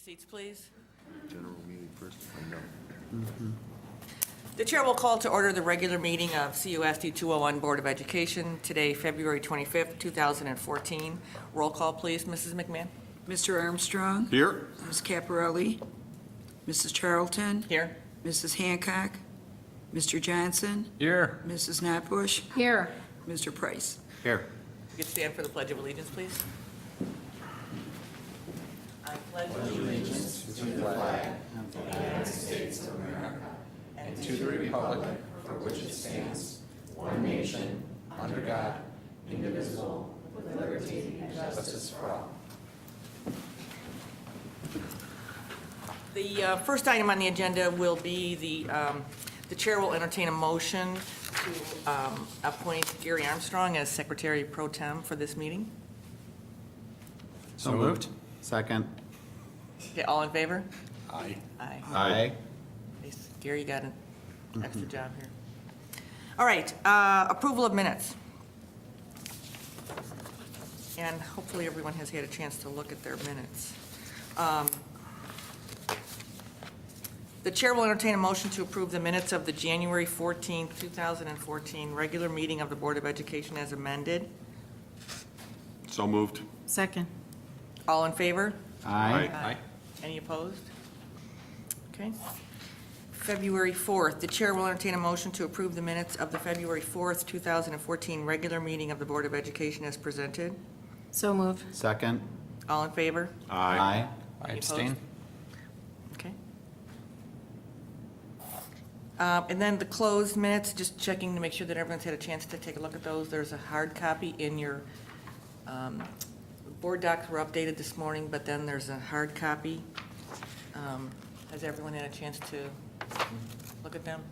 seats, please. General meeting first, I know. The chair will call to order the regular meeting of CUSD 201 Board of Education today, February 25th, 2014. Roll call, please, Mrs. McMahon. Mr. Armstrong, Here. Ms. Caparelli, Mrs. Charlton, Here. Mrs. Hancock, Mr. Johnson, Here. Mrs. Notbush, Here. Mr. Price. Here. You can stand for the Pledge of Allegiance, please. I pledge allegiance To the republic for which it stands, one nation, under God, indivisible, with liberty and justice for all. The first item on the agenda will be the chair will entertain a motion to appoint Gary Armstrong as Secretary Pro Tem for this meeting. So moved. Second. Okay, all in favor? Aye. Aye. Aye. Nice. Gary, you got an extra job here. All right, approval of minutes. And hopefully everyone has had a chance to look at their minutes. The chair will entertain a motion to approve the minutes of the January 14th, 2014 regular meeting of the Board of Education as amended. So moved. Second. All in favor? Aye. Aye. Any opposed? Okay. February 4th, the chair will entertain a motion to approve the minutes of the February 4th, 2014 regular meeting of the Board of Education as presented. So moved. Second. All in favor? Aye. I Any abstain. opposed? Okay. And then the closed minutes, just checking to make sure that everyone's had a chance to take a look at those. There's a hard copy in your, board docs were updated this morning, but then there's a hard copy. Has everyone had a chance to look at them?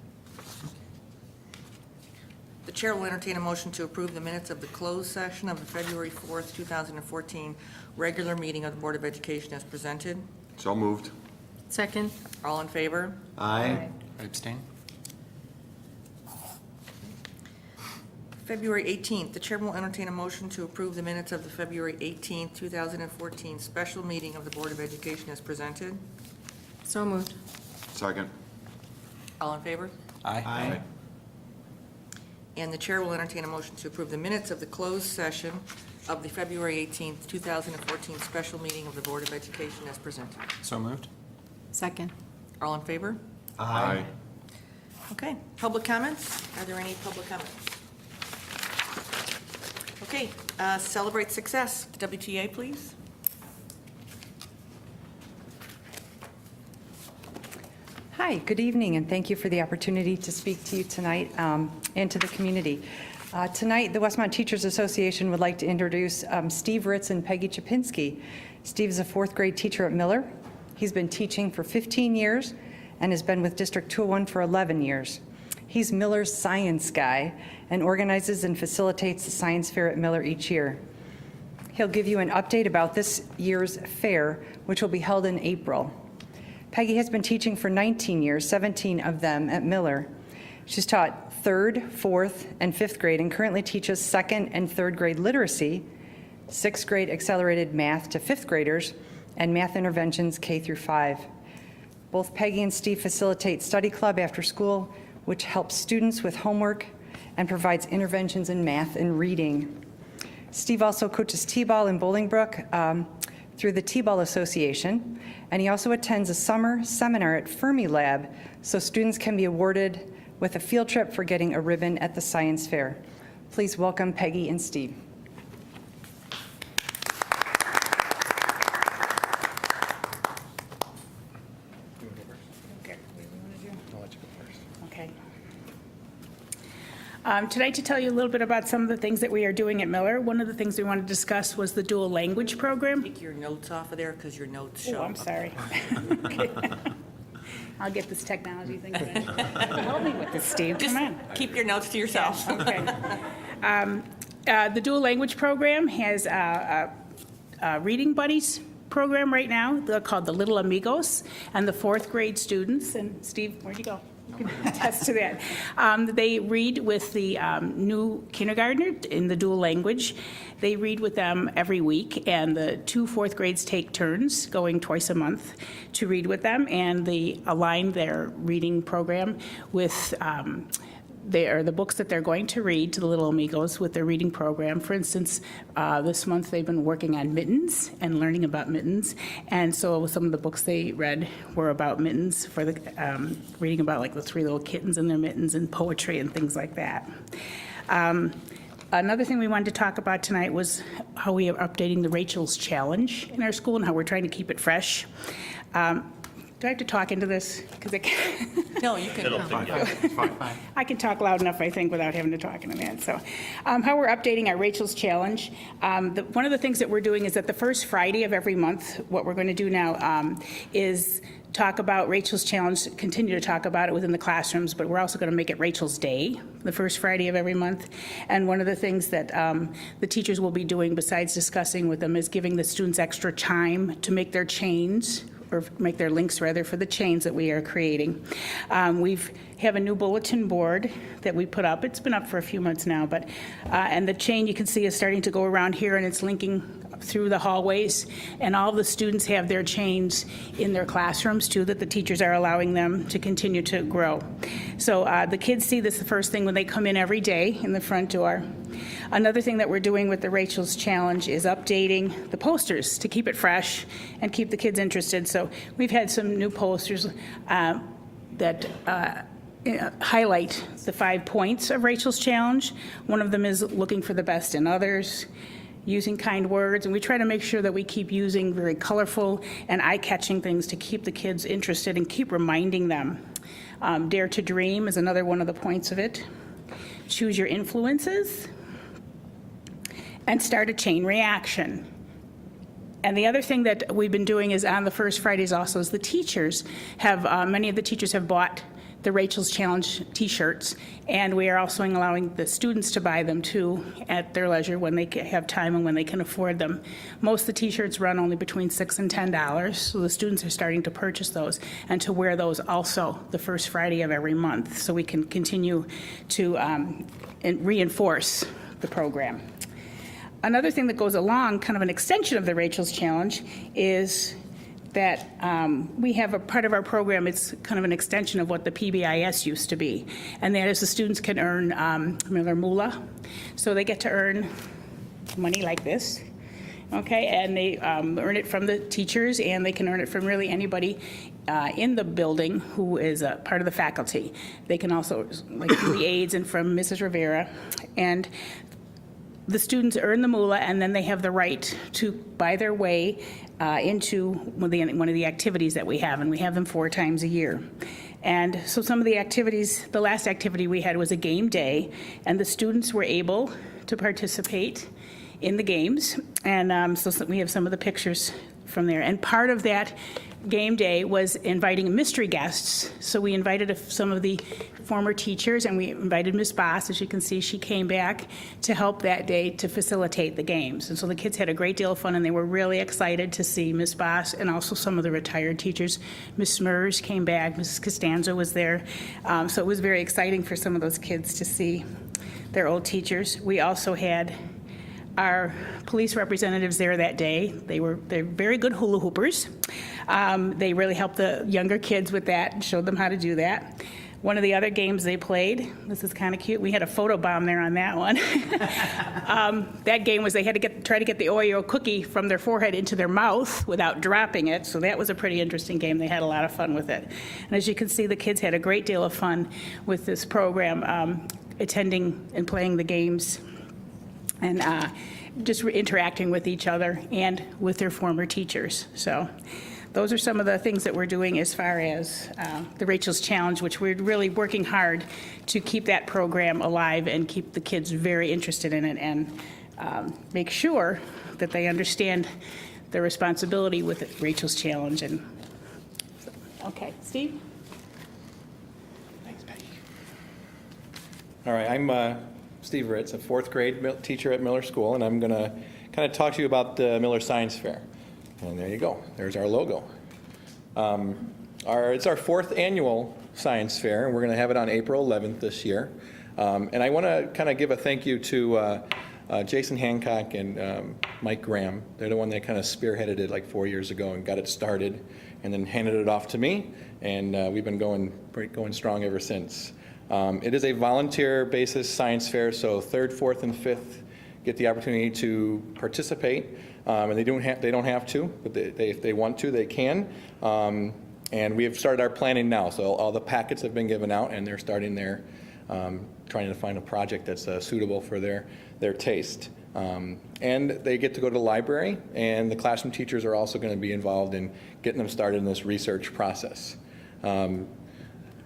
The chair will entertain a motion to approve the minutes of the closed session of the February 4th, 2014 regular meeting of the Board of Education as presented. So moved. Second. All in favor? Aye. I abstain. February 18th, the chair will entertain a motion to approve the minutes of the February 18th, 2014 special meeting of the Board of Education as presented. So moved. Second. All in favor? Aye. And the chair will entertain a motion to approve the minutes of the closed session of the February 18th, 2014 special meeting of the Board of Education as presented. So moved. Second. All in favor? Aye. Okay, public comments? Are there any public comments? Okay, celebrate success. WTA, please. Hi, good evening, and thank you for the opportunity to speak to you tonight and to the community. Tonight, the Westmont Teachers Association would like to introduce Steve Ritz and Peggy Chapinski. Steve is a fourth grade teacher at Miller. He's been teaching for 15 years and has been with District 201 for 11 years. He's Miller's science guy and organizes and facilitates the science fair at Miller each year. He'll give you an update about this year's fair, which will be held in April. Peggy has been teaching for 19 years, 17 of them at Miller. She's taught 3rd, 4th, and 5th grade and currently teaches 2nd and 3rd grade literacy, 6th grade accelerated math to 5th graders, and math interventions K through 5. Both Peggy and Steve facilitate study club after school, which helps students with homework and provides interventions in math and reading. Steve also coaches T-ball in Bolingbrook through the T-ball Association, and he also attends a summer seminar at Fermilab so students can be awarded with a field trip for getting a ribbon at the science fair. Please welcome Peggy and Steve. Okay. Tonight to tell you a little bit about some of the things that we are doing at Miller. One of the things we want to discuss was the dual language program. Take your notes off of there because your notes show. Oh, I'm sorry. Okay. I'll get this technology thing going. Help me with this, Steve. Just Come on. keep your notes to yourself. Okay. The dual language program has a reading buddies program right now. They're called the Little Amigos, and the fourth grade students. And Steve, where'd you go? can attest to that. They read with the new kindergartner in the dual language. They read with them every week, and the 2 fourth grades take turns, going twice a month, to read with them, and they align their reading program with the books that they're going to read to the little amigos with their reading program. For instance, this month they've been working on mittens and learning about mittens, and so some of the books they read were about mittens, for the reading about like the 3 little kittens and their mittens and poetry and things like that. Another thing we wanted to talk about tonight was how we are updating the Rachel's Challenge in our school and how we're trying to keep it fresh. Do I have to talk into this? Because No, you can. I can talk loud enough, I think, without having to talk in a minute. So, how we're updating our Rachel's Challenge. One of the things that we're doing is that the first Friday of every month, what we're going to do now is talk about Rachel's Challenge, continue to talk about it within the classrooms, but we're also going to make it Rachel's Day, the first Friday of every month. And one of the things that the teachers will be doing besides discussing with them is giving the students extra time to make their chains, or make their links rather, for the chains that we are creating. We have a new bulletin board that we put up. It's been up for a few months now, but and the chain you can see is starting to go around here, and it's linking through the hallways, and all the students have their chains in their classrooms too, that the teachers are allowing them to continue to grow. So the kids see this the first thing when they come in every day in the front door. Another thing that we're doing with the Rachel's Challenge is updating the posters to keep it fresh and keep the kids interested. So we've had some new posters that highlight the 5 points of Rachel's Challenge. One of them is looking for the best in others, using kind words, and we try to make sure that we keep using very colorful and eye-catching things to keep the kids interested and keep reminding them. Dare to dream is another one of the points of it. Choose your influences and start a chain reaction. And the other thing that we've been doing is on the first Fridays also is the teachers have, many of the teachers have bought the Rachel's Challenge t-shirts, and we are also allowing the students to buy them too at their leisure when they have time and when they can afford them. Most of the t-shirts run only between $6 and $10, so the students are starting to purchase those and to wear those also the first Friday of every month, so we can continue to reinforce the program. Another thing that goes along, kind of an extension of the Rachel's Challenge, is that we have a part of our program, it's kind of an extension of what the PBIS used to be, and that is the students can earn Miller Moolah. So they get to earn money like this, okay, and they earn it from the teachers, and they can earn it from really anybody in the building who is a part of the faculty. They can also, like from the aides and from Mrs. Rivera, and the students earn the moolah, and then they have the right to buy their way into one of the activities that we have, and we have them 4 times a year. And so some of the activities, the last activity we had was a game day, and the students were able to participate in the games, and so we have some of the pictures from there. And part of that game day was inviting mystery guests. So we invited some of the former teachers, and we invited Miss Boss. As you can see, she came back to help that day to facilitate the games. And so the kids had a great deal of fun, and they were really excited to see Miss Boss and also some of the retired teachers. Miss Smurs came back, Mrs. Costanzo was there. So it was very exciting for some of those kids to see their old teachers. We also had our police representatives there that day. They're very good hula hoopers. They really helped the younger kids with that and showed them how to do that. One of the other games they played, this is kind of cute, we had a photo bomb there on that one. That game was they had to try to get the Oreo cookie from their forehead into their mouth without dropping it, so that was a pretty interesting game. They had a lot of fun with it. And as you can see, the kids had a great deal of fun with this program, attending and playing the games, and just interacting with each other and with their former teachers. So those are some of the things that we're doing as far as the Rachel's Challenge, which we're really working hard to keep that program alive and keep the kids very interested in it, and make sure that they understand their responsibility with Rachel's Challenge. And okay, Steve? Thanks, Peggy. All right, I'm Steve Ritz, a 4th grade teacher at Miller School, and I'm going to kind of talk to you about the Miller Science Fair. And there you go. There's our logo. It's our 4th annual science fair, and we're going to have it on April 11th this year. And I want to kind of give a thank you to Jason Hancock and Mike Graham. They're the one that kind of spearheaded it like 4 years ago and got it started, and then handed it off to me, and we've been going strong ever since. It is a volunteer basis science fair, so 3rd, 4th, and 5th get the opportunity to participate, and they don't have to, but if they want to, they can. And we have started our planning now, so all the packets have been given out, and they're starting their trying to find a project that's suitable for their taste. And they get to go to the library, and the classroom teachers are also going to be involved in getting them started in this research process.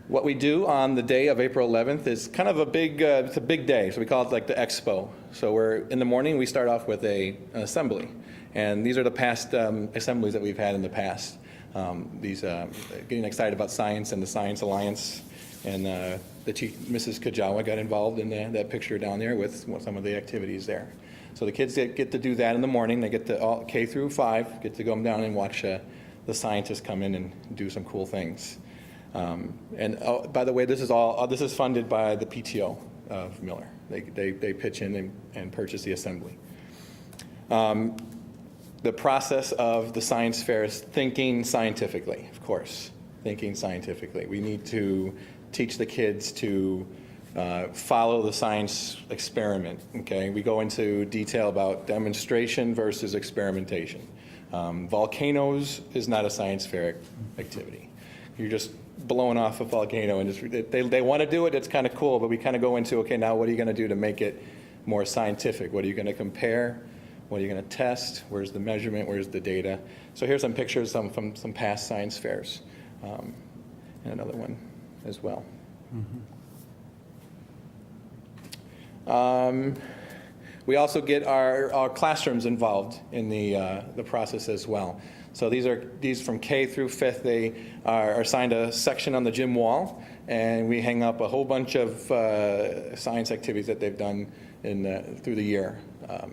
What we do on the day of April 11th is kind of it's a big day, so we call it like the expo. So in the morning, we start off with an assembly, and these are the past assemblies that we've had in the past. Getting excited about science and the Science Alliance, and Mrs. Kajawa got involved in that picture down there with some of the activities there. So the kids get to do that in the morning. They get to all K through 5 get to go down and watch the scientists come in and do some cool things. By the way, this is funded by the PTO of Miller. They pitch in and purchase the assembly. The process of the science fair is thinking scientifically, of course. Thinking scientifically. We need to teach the kids to follow the science experiment, okay? We go into detail about demonstration versus experimentation. Volcanoes is not a science fair activity. You're just blowing off a volcano, and they want to do it, it's kind of cool, but we kind of go into, okay, now what are you going to do to make it more scientific? What are you going to compare? What are you going to test? Where's the measurement? Where's the data? So here's some pictures from some past science fairs, and another one as well. We also get our classrooms involved in the process as well. So these from K through 5th, they are assigned a section on the gym wall, and we hang up a whole bunch of science activities that they've done through the year,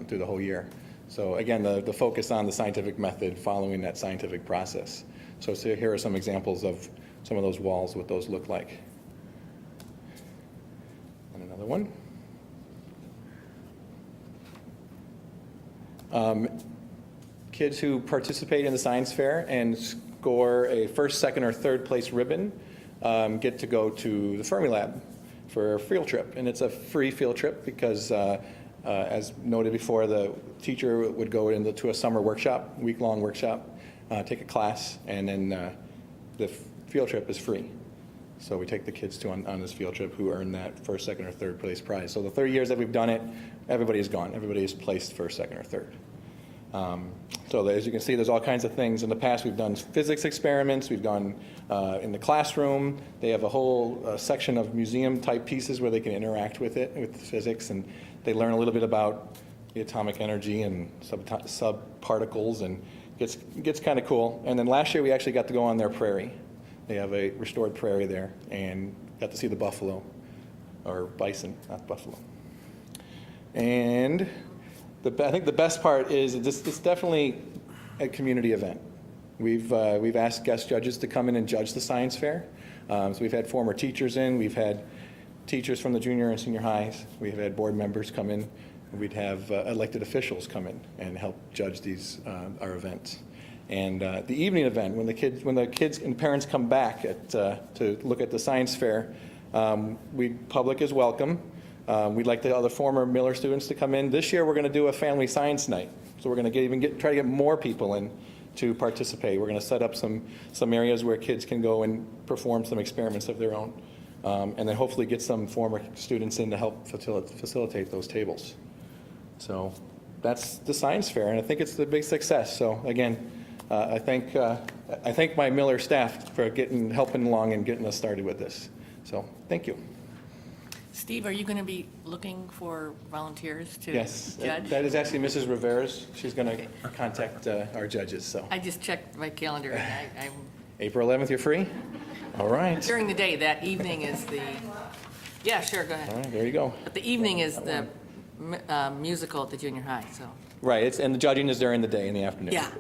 through the whole year. So again, the focus on the scientific method following that scientific process. So here are some examples of some of those walls, what those look like. And another one. Kids who participate in the science fair and score a 1st, 2nd, or 3rd place ribbon get to go to the Fermilab for a field trip. And it's a free field trip because, as noted before, the teacher would go to a summer workshop, week-long workshop, take a class, and then the field trip is free. So we take the kids on this field trip who earn that 1st, 2nd, or 3rd place prize. So the 30 years that we've done it, everybody is gone. Everybody is placed 1st, 2nd, or 3rd. So as you can see, there's all kinds of things. In the past, we've done physics experiments. We've gone in the classroom. They have a whole section of museum-type pieces where they can interact with it, with physics, and they learn a little bit about the atomic energy and subparticles, and it gets kind of cool. And then last year, we actually got to go on their prairie. They have a restored prairie there, and got to see the buffalo, or bison, not buffalo. And I think the best part is it's definitely a community event. We've asked guest judges to come in and judge the science fair. So we've had former teachers in. We've had teachers from the junior and senior highs. We've had board members come in. We'd have elected officials come in and help judge our events. And the evening event, when the kids and parents come back to look at the science fair, public is welcome. We'd like the other former Miller students to come in. This year, we're going to do a family science night. So we're going to try to get more people in to participate. We're going to set up some areas where kids can go and perform some experiments of their own, and then hopefully get some former students in to help facilitate those tables. So that's the science fair, and I think it's a big success. So again, I thank my Miller staff for helping along and getting us started with this. So thank you. Steve, are you going to be looking for volunteers to Yes, judge? that is actually Mrs. Rivera's. She's going to contact our judges, so. I just checked my calendar, and I'm April 11th, you're free? All right. during the day. That evening is yeah, sure, go ahead. All right, there you go. But the evening is the musical at the junior high, so. Right, and the judging is during the day in the afternoon. Yeah.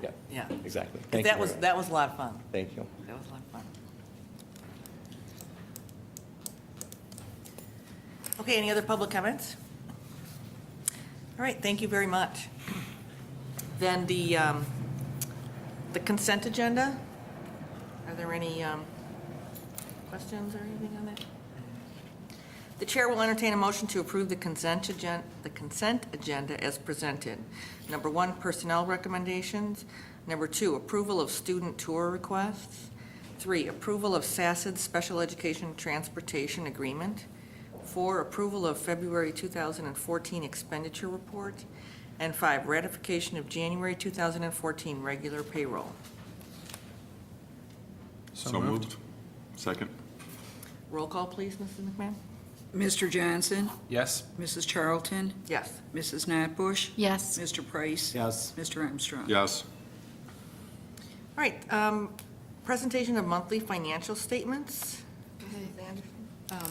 Exactly. 'Cause Thank you. that was a lot of fun. Thank you. That was a lot of fun. Okay, any other public comments? All right, thank you very much. Then the consent agenda, are there any questions or anything on that? The chair will entertain a motion to approve the consent agenda as presented. Number 1, personnel recommendations. Number 2, approval of student tour requests. 3, approval of SACID Special Education Transportation Agreement. 4, approval of February 2014 expenditure report. And 5, ratification of January 2014 regular payroll. So moved. Second. Roll call, please, Mrs. McMahon? Mr. Johnson? Yes. Mrs. Charlton? Yes. Mrs. Notbush? Yes. Mr. Price? Yes. Mr. Armstrong? Yes. All right, presentation of monthly financial statements.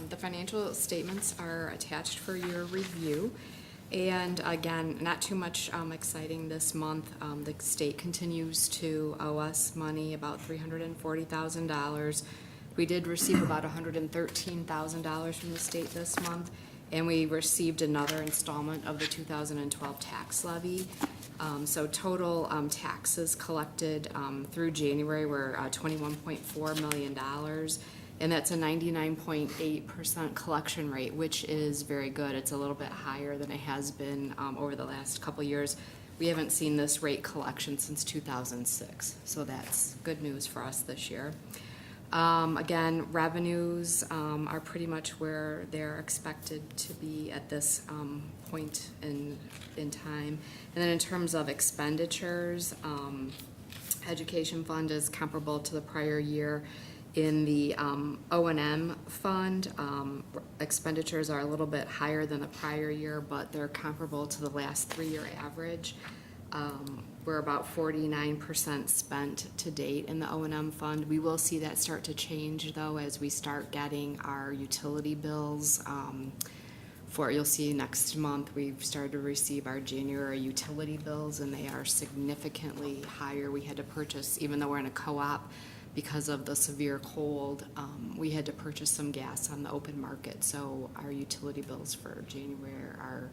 The financial statements are attached for your review. And again, not too much exciting this month. The state continues to owe us money, about $340,000. We did receive about $113,000 from the state this month, and we received another installment of the 2012 tax levy. So total taxes collected through January were $21.4 million. And that's a 99.8% collection rate, which is very good. It's a little bit higher than it has been over the last couple of years. We haven't seen this rate collection since 2006, so that's good news for us this year. Again, revenues are pretty much where they're expected to be at this point in time. And then in terms of expenditures, education fund is comparable to the prior year. In the O&M fund, expenditures are a little bit higher than the prior year, but they're comparable to the last 3-year average. We're about 49% spent to date in the O&M fund. We will see that start to change, though, as we start getting our utility bills. You'll see next month, we've started to receive our January utility bills, and they are significantly higher. We had to purchase, even though we're in a co-op, because of the severe cold, we had to purchase some gas on the open market. So our utility bills for January are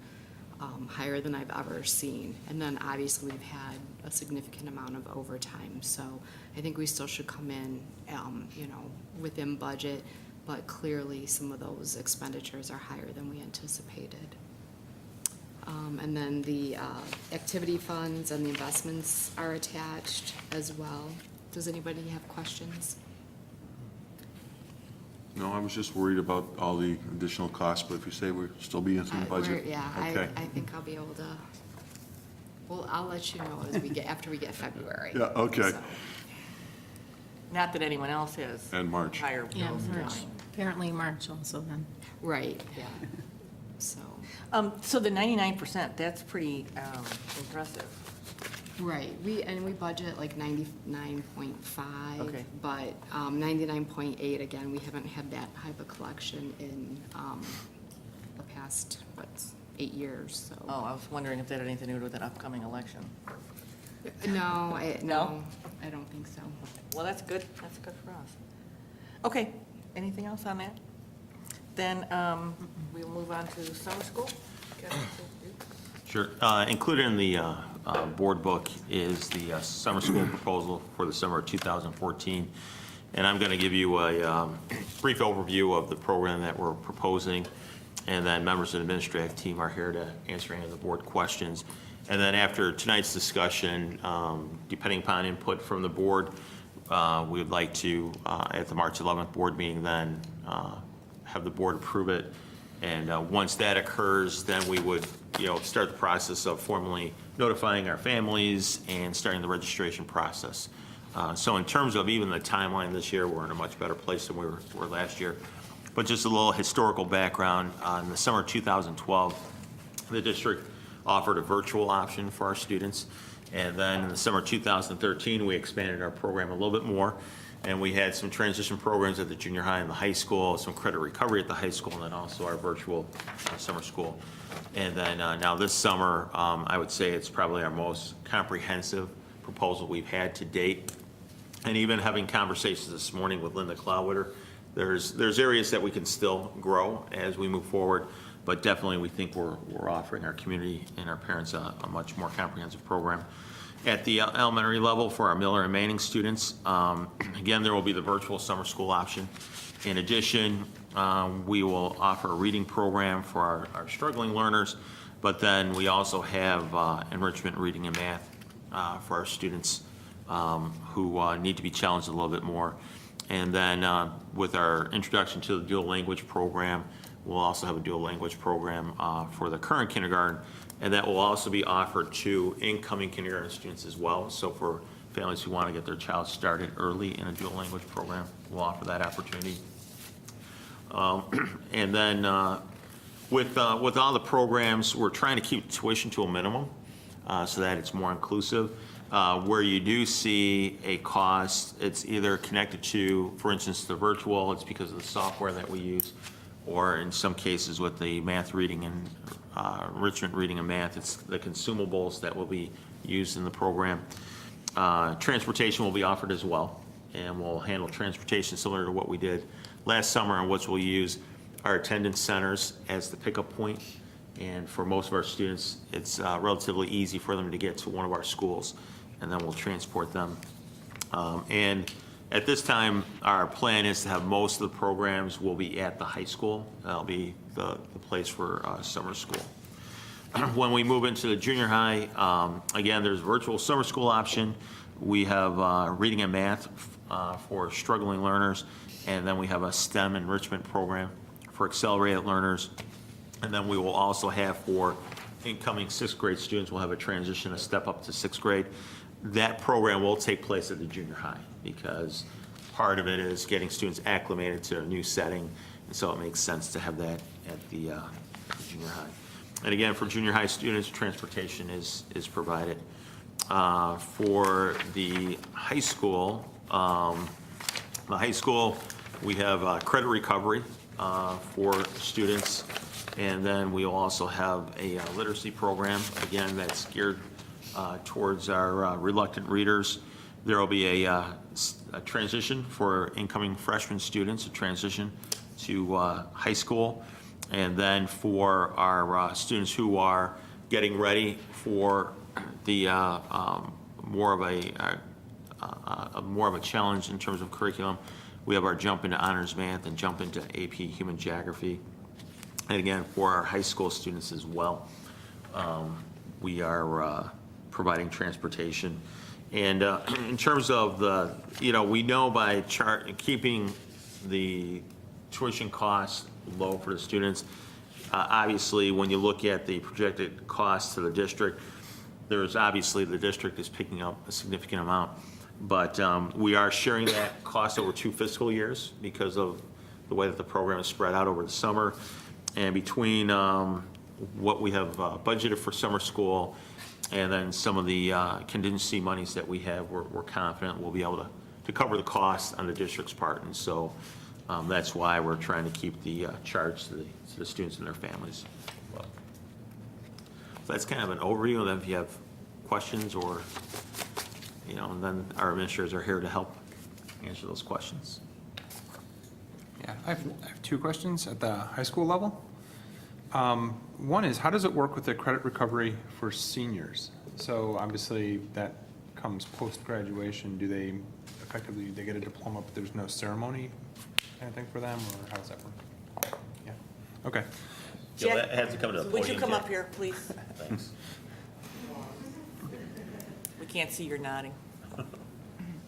higher than I've ever seen. And then obviously we've had a significant amount of overtime. So I think we still should come in, within budget, but clearly some of those expenditures are higher than we anticipated. And then the activity funds and the investments are attached as well. Does anybody have questions? No, I was just worried about all the additional costs, but if you say we're still being in the budget. Yeah, Okay. I think I'll be able to, well, I'll let you know after we get February. Yeah, okay. So, Not that anyone else has And March. higher Yeah, bills March. coming. Apparently March also then. Right, yeah. So, So the 99%, that's pretty impressive. right, we budget like 99.5. Okay. But 99.8, again, we haven't had that type of collection in the past, 8 years, so. Oh, I was wondering if that had anything to do with an upcoming election. No, No? I don't think so. Well, that's good. That's good for us. Okay, anything else on that? Then we'll move on to summer school. Kevin, Sure. Included in the board book is the summer school proposal for the summer of 2014. And I'm going to give you a brief overview of the program that we're proposing. And then members of the administrative team are here to answer any of the board questions. And then after tonight's discussion, depending upon input from the board, we would like to, at the March 11th board meeting, then have the board approve it. And once that occurs, then we would, start the process of formally notifying our families and starting the registration process. So in terms of even the timeline this year, we're in a much better place than we were last year. But just a little historical background, on the summer 2012, the district offered a virtual option for our students. And then in the summer 2013, we expanded our program a little bit more. And we had some transition programs at the junior high and the high school, some credit recovery at the high school, and then also our virtual summer school. And then now this summer, I would say it's probably our most comprehensive proposal we've had to date. And even having conversations this morning with Linda Clawwitter, there's areas that we can still grow as we move forward. but definitely we think we're offering our community and our parents a much more comprehensive program. At the elementary level for our Miller and Manning students, again, there will be the virtual summer school option. In addition, we will offer a reading program for our struggling learners, but then we also have enrichment reading and math for our students who need to be challenged a little bit more. And then with our introduction to the dual language program, we'll also have a dual language program for the current kindergarten, and that will also be offered to incoming kindergarten students as well. So for families who want to get their child started early in a dual language program, we'll offer that opportunity. And then with all the programs, we're trying to keep tuition to a minimum so that it's more inclusive. Where you do see a cost, it's either connected to, for instance, the virtual, it's because of the software that we use, or in some cases with the math reading and enrichment reading and math, it's the consumables that will be used in the program. Transportation will be offered as well, and we'll handle transportation similar to what we did last summer, and which we'll use our attendance centers as the pickup point. And for most of our students, it's relatively easy for them to get to one of our schools, and then we'll transport them. And at this time, our plan is to have most of the programs will be at the high school. That'll be the place for summer school. When we move into the junior high, again, there's virtual summer school option. We have reading and math for struggling learners, and then we have a STEM enrichment program for accelerated learners. And then we will also have for incoming sixth grade students, we'll have a transition, a step up to sixth grade. That program will take place at the junior high because part of it is getting students acclimated to a new setting. And so it makes sense to have that at the junior high. And again, for junior high students, transportation is provided. For the high school, we have credit recovery for students. And then we'll also have a literacy program, again, that's geared towards our reluctant readers. There will be a transition for incoming freshman students, a transition to high school. And then for our students who are getting ready for the more of a challenge in terms of curriculum, we have our jump into honors math and jump into AP human geography. And again, for our high school students as well, we are providing transportation. And in terms of the, we know by keeping the tuition costs low for the students, obviously when you look at the projected costs to the district, the district is picking up a significant amount. But we are sharing that cost over 2 fiscal years because of the way that the program is spread out over the summer. And between what we have budgeted for summer school and then some of the contingency monies that we have, we're confident we'll be able to cover the costs on the district's part. And so that's why we're trying to keep the charge to the students and their families. So that's kind of an overview. And then if you have questions or, and then our administrators are here to help answer those questions. Yeah, I have 2 questions at the high school level. One is, how does it work with the credit recovery for seniors? So obviously that comes post-graduation. Do they effectively, they get a diploma, but there's no ceremony kind of thing for them, or how does that work? Yeah, okay. Yeah, that has to come to the podium. Would you come Jack. up here, please? Thanks. We can't see your nodding.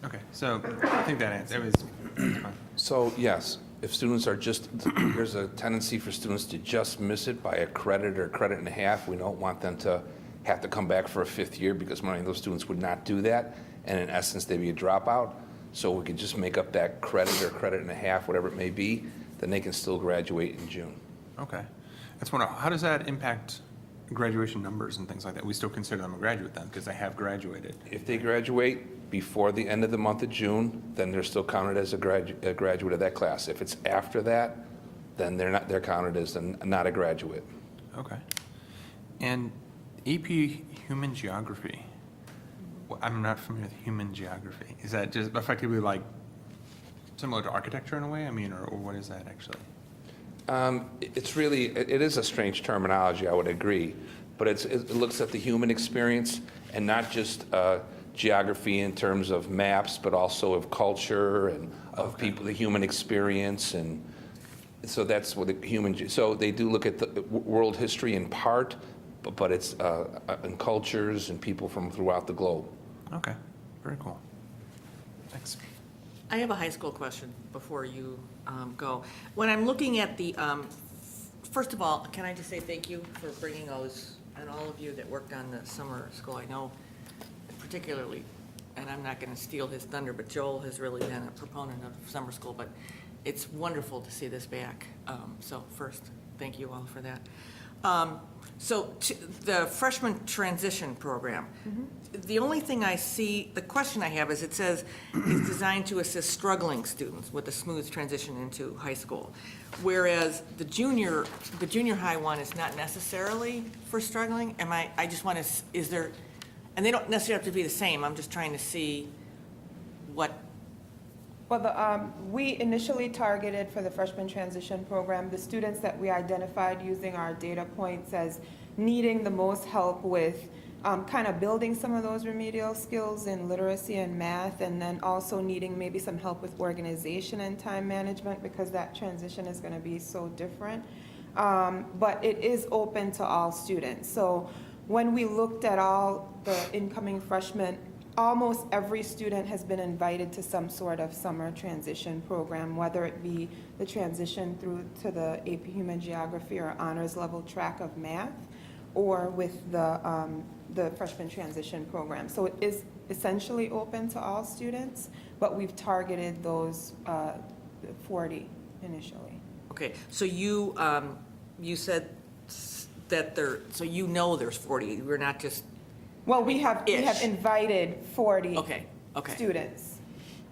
Okay, so I think that answers, it was, So, yes, if students are there's a tendency for students to just miss it by a credit or a credit and a half. We don't want them to have to come back for a 5th year because many of those students would not do that. And in essence, they'd be a dropout. So we could just make up that credit or credit and a half, whatever it may be, then they can still graduate in June. okay. That's one. How does that impact graduation numbers and things like that? We still consider them a graduate then because they have graduated. If they graduate before the end of the month of June, then they're still counted as a graduate of that class. If it's after that, then they're counted as not a graduate. Okay. And AP Human Geography. Well, I'm not familiar with human geography. Is that just effectively like similar to architecture in a way? I mean, or what is that actually? It's really, it is a strange terminology, I would agree, but it looks at the human experience and not just geography in terms of maps, but also of culture and of people, the human experience, and so that's what the human, so they do look at the world history in part, but it's in cultures and people from throughout the globe. Okay, very cool. Thanks. I have a high school question before you go. When I'm looking at the, first of all, can I just say thank you for bringing those, and all of you that worked on the summer school. I know particularly, and I'm not going to steal his thunder, but Joel has really been a proponent of summer school, but it's wonderful to see this back. So first, thank you all for that. So the freshman transition program, the only thing I see, the question I have is it says it's designed to assist struggling students with a smooth transition into high school. Whereas the junior high one is not necessarily for struggling. I just want to, is there, and they don't necessarily have to be the same. I'm just trying to see what. Well, we initially targeted for the freshman transition program the students that we identified using our data points as needing the most help with kind of building some of those remedial skills in literacy and math, and then also needing maybe some help with organization and time management because that transition is going to be so different. But it is open to all students. So when we looked at all the incoming freshmen, almost every student has been invited to some sort of summer transition program, whether it be the transition through to the AP Human Geography or honors level track of math, or with the freshman transition program. So it is essentially open to all students, but we've targeted those 40 initially. Okay, so you said that so you know there's 40. We're not just. Well, we have Ish. invited 40 Okay. students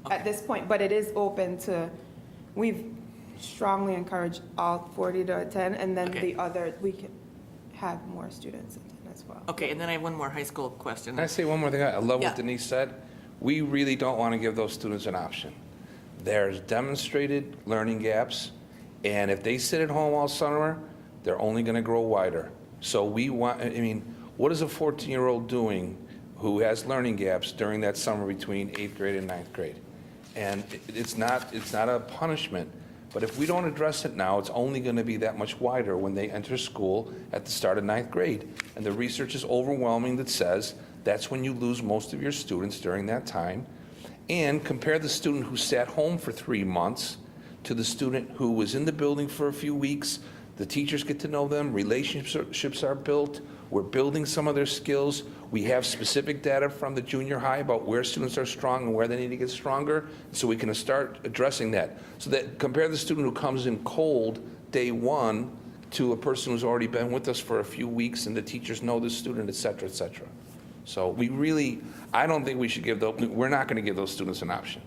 Okay. at this point, but it is open to, we've strongly encouraged all 40 to attend, and then Okay. the other, we can have more students attend as well. Okay, and then I have one more high school question. Can I say one more thing? I love Yeah. what Denise said. We really don't want to give those students an option. There's demonstrated learning gaps, and if they sit at home all summer, they're only going to grow wider. So we want, I mean, what is a 14-year-old doing who has learning gaps during that summer between 8th grade and 9th grade? And it's not a punishment, but if we don't address it now, it's only going to be that much wider when they enter school at the start of 9th grade. And the research is overwhelming that says that's when you lose most of your students during that time. And compare the student who sat home for 3 months to the student who was in the building for a few weeks. The teachers get to know them, relationships are built, we're building some of their skills. We have specific data from the junior high about where students are strong and where they need to get stronger, so we can start addressing that. So that compare the student who comes in cold day one to a person who's already been with us for a few weeks and the teachers know the student, et cetera, et cetera. So we really, I don't think we should give those, we're not going to give those students an option.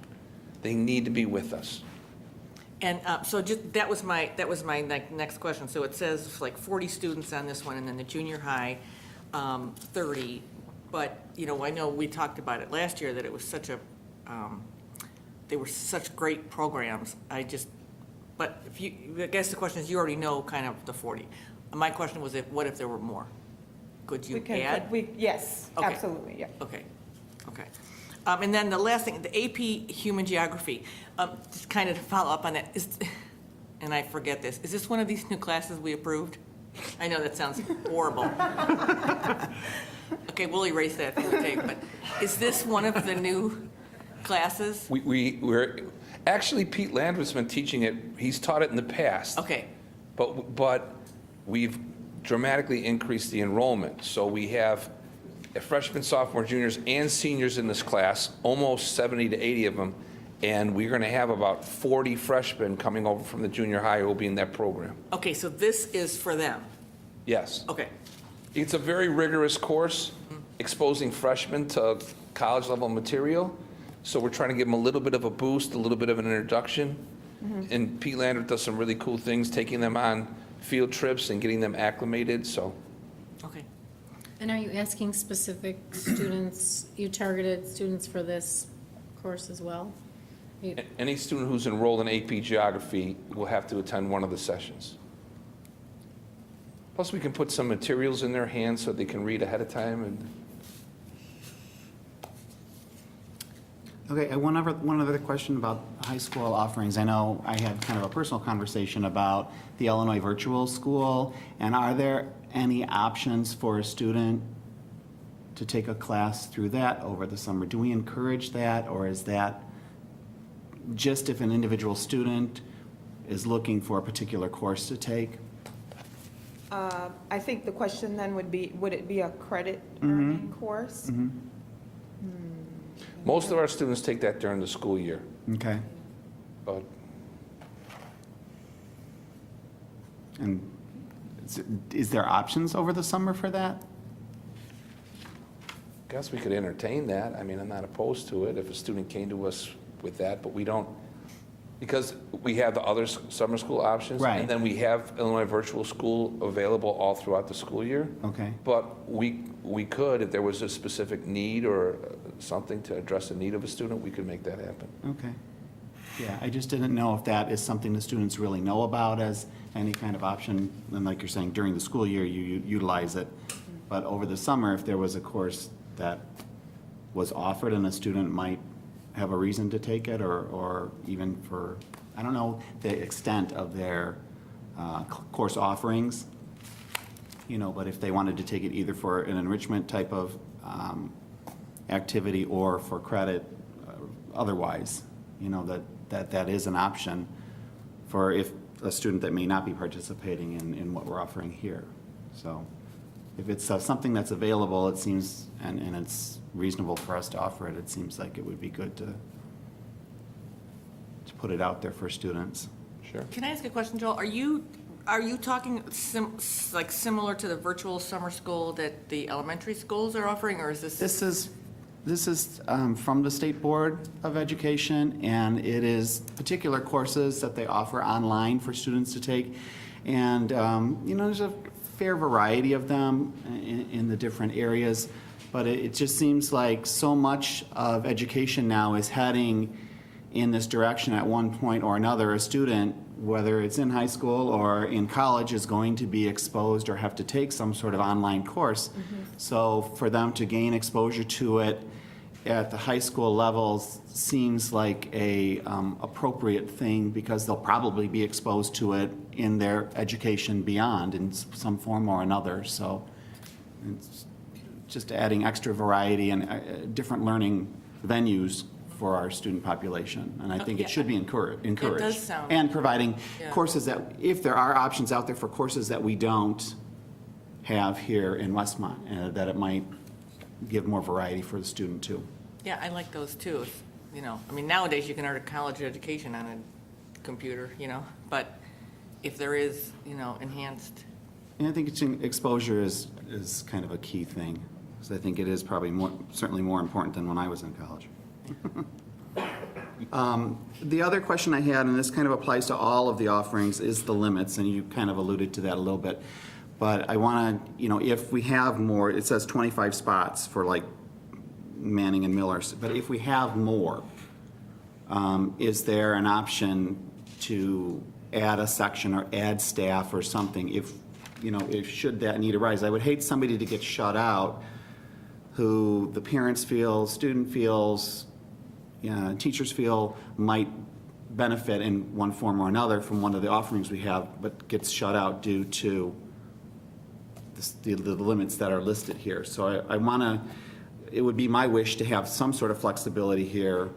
They need to be with us. And so just, that was my next question. So it says like 40 students on this one, and then the junior high, 30. But, you know, I know we talked about it last year that it was such a, they were such great programs. But if you, I guess the question is, you already know kind of the 40. My question was, what if there were more? Could you add? Yes, Okay. absolutely, yeah. Okay, okay. And then the last thing, the AP Human Geography, just kind of to follow up on that, and I forget this, is this one of these new classes we approved? I know that sounds horrible. Okay, we'll erase that from the tape, but is this one of the new classes? We're actually, Pete Landreth's been teaching it. He's taught it in the past. Okay, But we've dramatically increased the enrollment. So we have freshmen, sophomore, juniors, and seniors in this class, almost 70 to 80 of them. And we're going to have about 40 freshmen coming over from the junior high who will be in that program. okay, so this is for them? Yes. Okay, It's a very rigorous course, exposing freshmen to college-level material. So we're trying to give them a little bit of a boost, a little bit of an introduction. And Pete Landreth does some really cool things, taking them on field trips and getting them acclimated, so. okay. And are you asking specific students, you targeted students for this course as well? Any student who's enrolled in AP Geography will have to attend one of the sessions. Plus, we can put some materials in their hands so they can read ahead of time and. Okay, one other question about high school offerings. I know I had kind of a personal conversation about the Illinois Virtual School, and are there any options for a student to take a class through that over the summer? Do we encourage that, or is that just if an individual student is looking for a particular course to take? I think the question then would be, would it be a credit earning course? Most of our students take that during the school year, Okay. but And is there options over the summer for that? I guess we could entertain that. I mean, I'm not opposed to it if a student came to us with that, but we don't, because we have the other summer school options. Right. And then we have Illinois Virtual School available all throughout the school year. Okay. But we could, if there was a specific need or something to address the need of a student, we could make that happen. Okay. Yeah, I just didn't know if that is something the students really know about as any kind of option. And like you're saying, during the school year, you utilize it. But over the summer, if there was a course that was offered and a student might have a reason to take it, or even for, I don't know the extent of their course offerings, you know, but if they wanted to take it either for an enrichment type of activity or for credit otherwise, you know, that is an option for if a student that may not be participating in what we're offering here. So if it's something that's available, it seems, and it's reasonable for us to offer it, it seems like it would be good to put it out there for students. Sure. Can I ask a question, Joel? Are you talking like similar to the virtual summer school that the elementary schools are offering, or is this? This is from the State Board of Education, and it is particular courses that they offer online for students to take. And, you know, there's a fair variety of them in the different areas, but it just seems like so much of education now is heading in this direction at one point or another. A student, whether it's in high school or in college, is going to be exposed or have to take some sort of online course. So for them to gain exposure to it at the high school levels seems like a appropriate thing, because they'll probably be exposed to it in their education beyond in some form or another. So it's just adding extra variety and different learning venues for our student population. And I think it should be encouraged. It does sound. And providing Yeah. courses that, if there are options out there for courses that we don't have here in Westmont, that it might give more variety for the student too. Yeah, I like those too. You know, I mean, nowadays you can earn a college education on a computer, you know, but if there is, you know, enhanced. And I think exposure is kind of a key thing, because I think it is probably certainly more important than when I was in college. The other question I had, and this kind of applies to all of the offerings, is the limits, and you kind of alluded to that a little bit. But I want to, you know, if we have more, it says 25 spots for like Manning and Miller, but if we have more, is there an option to add a section or add staff or something if, you know, should that need arise? I would hate somebody to get shut out who the parents feel, student feels, teachers feel might benefit in one form or another from one of the offerings we have, but gets shut out due to the limits that are listed here. So I want to, it would be my wish to have some sort of flexibility here,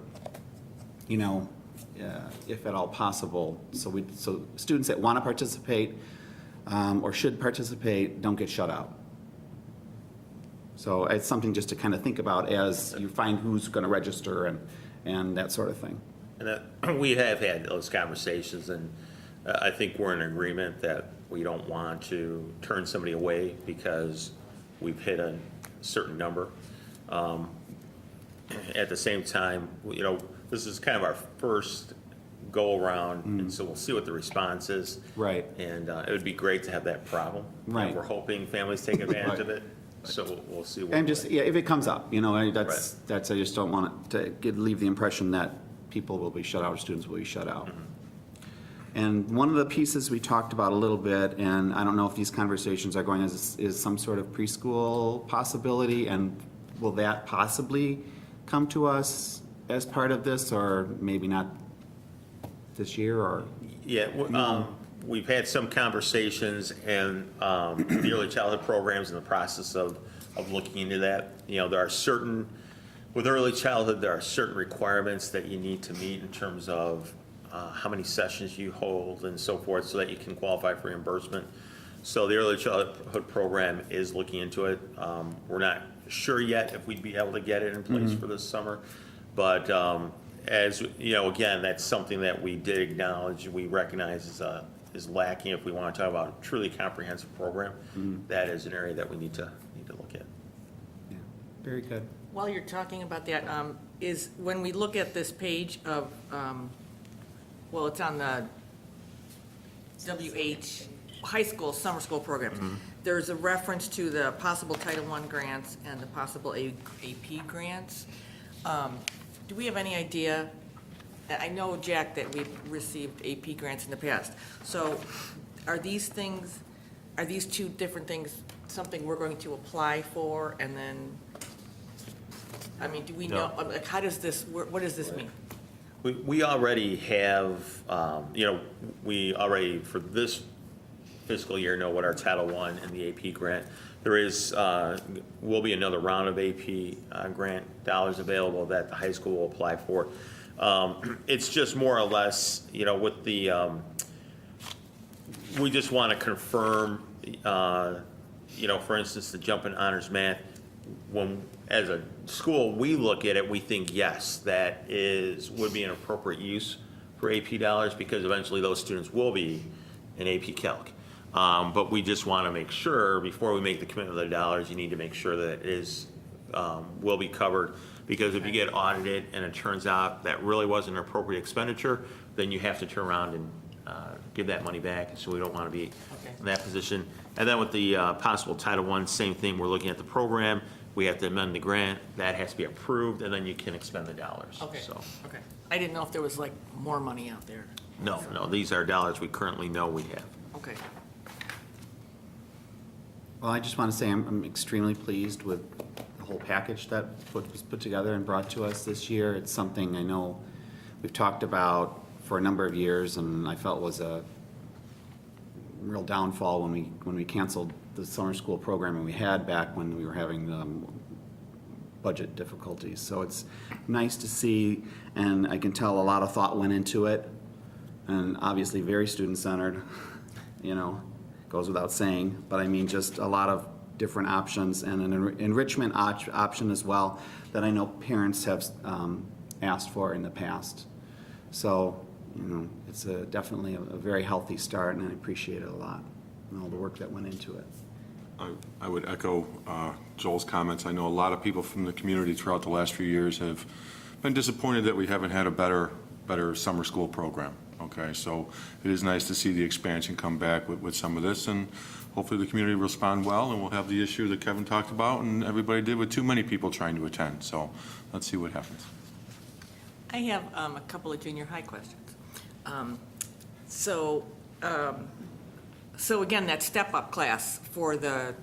you know, if at all possible. So students that want to participate or should participate don't get shut out. So it's something just to kind of think about as you find who's going to register and that sort of thing. And we have had those conversations, and I think we're in agreement that we don't want to turn somebody away because we've hit a certain number. At the same time, you know, this is kind of our first go-around, and so we'll see what the response is. Right. And it would be great to have that problem. Right. And we're hoping families take advantage of it, so we'll see. And just, yeah, if it comes up, you know, that's, I just don't want it to leave the impression that people will be shut out, or students will be shut out. And one of the pieces we talked about a little bit, and I don't know if these conversations are going, is some sort of preschool possibility, and will that possibly come to us as part of this, or maybe not this year, or? Yeah, we've had some conversations, and the early childhood program's in the process of looking into that. You know, there are certain, with early childhood, there are certain requirements that you need to meet in terms of how many sessions you hold and so forth, so that you can qualify for reimbursement. So the early childhood program is looking into it. We're not sure yet if we'd be able to get it in place for this summer, but as you know, again, that's something that we did acknowledge, we recognize is lacking if we want to talk about a truly comprehensive program. That is an area that we need to look at. Yeah, very good. While you're talking about that, is when we look at this page of, well, it's on the WH high school, summer school programs. There's a reference to the possible Title I grants and the possible AP grants. Do we have any idea? I know, Jack, that we've received AP grants in the past. So are these things, are these two different things something we're going to apply for, and then, I mean, do we know, like, how does this, what does this mean? We already have, you know, we already, for this fiscal year, know what our Title I and the AP grant. There is, will be another round of AP grant dollars available that the high school will apply for. It's just more or less, you know, with the, we just want to confirm, you know, for instance, the jump in honors math, when, as a school, we look at it, we think, yes, that would be an appropriate use for AP dollars, because eventually those students will be in AP Calc. But we just want to make sure, before we make the commitment of the dollars, you need to make sure that it is, will be covered. Because if you get audited and it turns out that really wasn't an appropriate expenditure, then you have to turn around and give that money back. So we don't want to be in that position. And then with the possible Title I, same thing. We're looking at the program. We have to amend the grant. That has to be approved, and then you can expend the dollars. Okay, So, okay. I didn't know if there was like more money out there. no, these are dollars we currently know we have. Okay. Well, I just want to say I'm extremely pleased with the whole package that was put together and brought to us this year. It's something I know we've talked about for a number of years, and I felt was a real downfall when we canceled the summer school program we had back when we were having budget difficulties. So it's nice to see, and I can tell a lot of thought went into it, and obviously very student-centered, you know, goes without saying, but I mean just a lot of different options, and an enrichment option as well that I know parents have asked for in the past. So, you know, it's definitely a very healthy start, and I appreciate it a lot, and all the work that went into it. I would echo Joel's comments. I know a lot of people from the community throughout the last few years have been disappointed that we haven't had a better summer school program. Okay, so it is nice to see the expansion come back with some of this, and hopefully the community will respond well, and we'll have the issue that Kevin talked about and everybody did with too many people trying to attend. So let's see what happens. I have a couple of junior high questions. So again, that step-up class for God,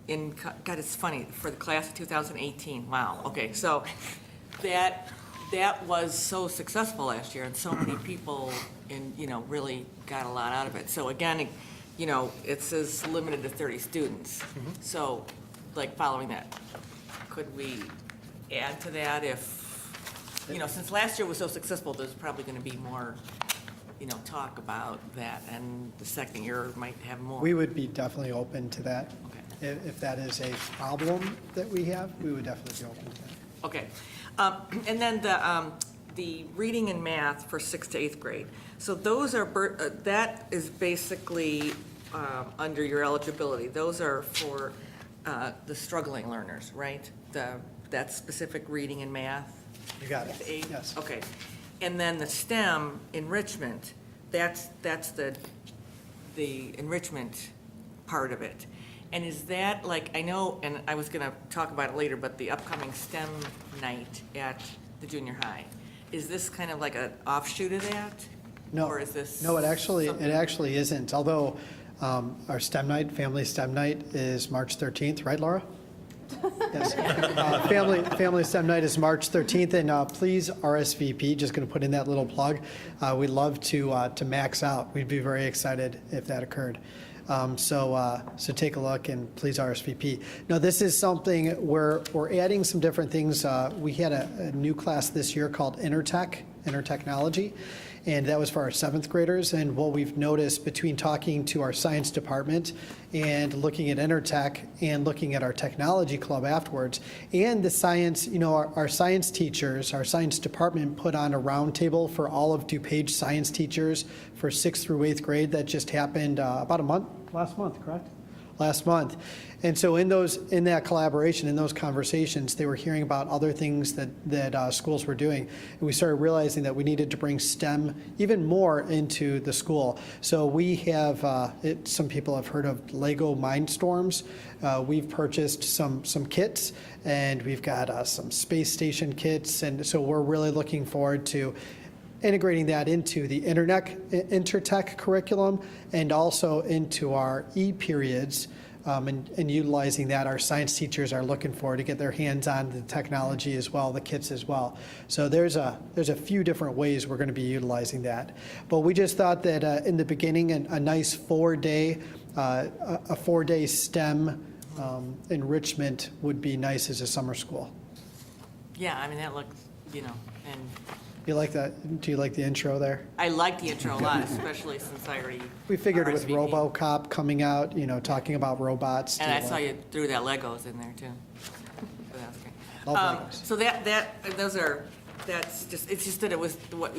it's funny, for the class of 2018, wow, okay, so that was so successful last year, and so many people, really got a lot out of it. So again, it says limited to 30 students. So, like, following that, could we add to that if, since last year was so successful, there's probably going to be more, talk about that, and the second year might have more. We would be definitely open to that. Okay. If that is a problem that we have, we would definitely be open to that. Okay. And then the reading and math for 6th to 8th grade. So those are, that is basically under your eligibility. Those are for the struggling learners, right? That specific reading and math? You got it. Yes. Okay. And then the STEM enrichment, that's the enrichment part of it. And is that, like, I know, and I was going to talk about it later, but the upcoming STEM night at the junior high, is this kind of like an offshoot of that? No, Or is this? no, it something- actually isn't, although our STEM night, family STEM night is March 13th, right, Laura? Yes. Family STEM night is March 13th, and please RSVP, just going to put in that little plug. We'd love to max out. We'd be very excited if that occurred. So take a look and please RSVP. Now, this is something where we're adding some different things. We had a new class this year called Intertechnology, and that was for our 7th graders. And what we've noticed between talking to our science department and looking at Intertech and looking at our technology club afterwards, and the science, our science teachers, our science department put on a roundtable for all of DuPage science teachers for 6th through 8th grade. That just happened about last month, correct? Last month. And so in that collaboration, in those conversations, they were hearing about other things that schools were doing. And we started realizing that we needed to bring STEM even more into the school. So we have, some people have heard of Lego Mindstorms. We've purchased some kits, and we've got some space station kits. And so we're really looking forward to integrating that into the Intertech curriculum and also into our e-periods, and utilizing that. Our science teachers are looking for to get their hands on the technology as well, the kits as well. So there's a few different ways we're going to be utilizing that. But we just thought that in the beginning, a nice 4-day STEM enrichment would be nice as a summer school. Yeah, I mean, that looks, and You like that? Do you like the intro there? I like the intro a lot, especially since I already. We figured with RSVP'd. RoboCop coming out, talking about robots. And I saw you threw that Legos in there too. So that was great. Love Legos. So it's just that it was, what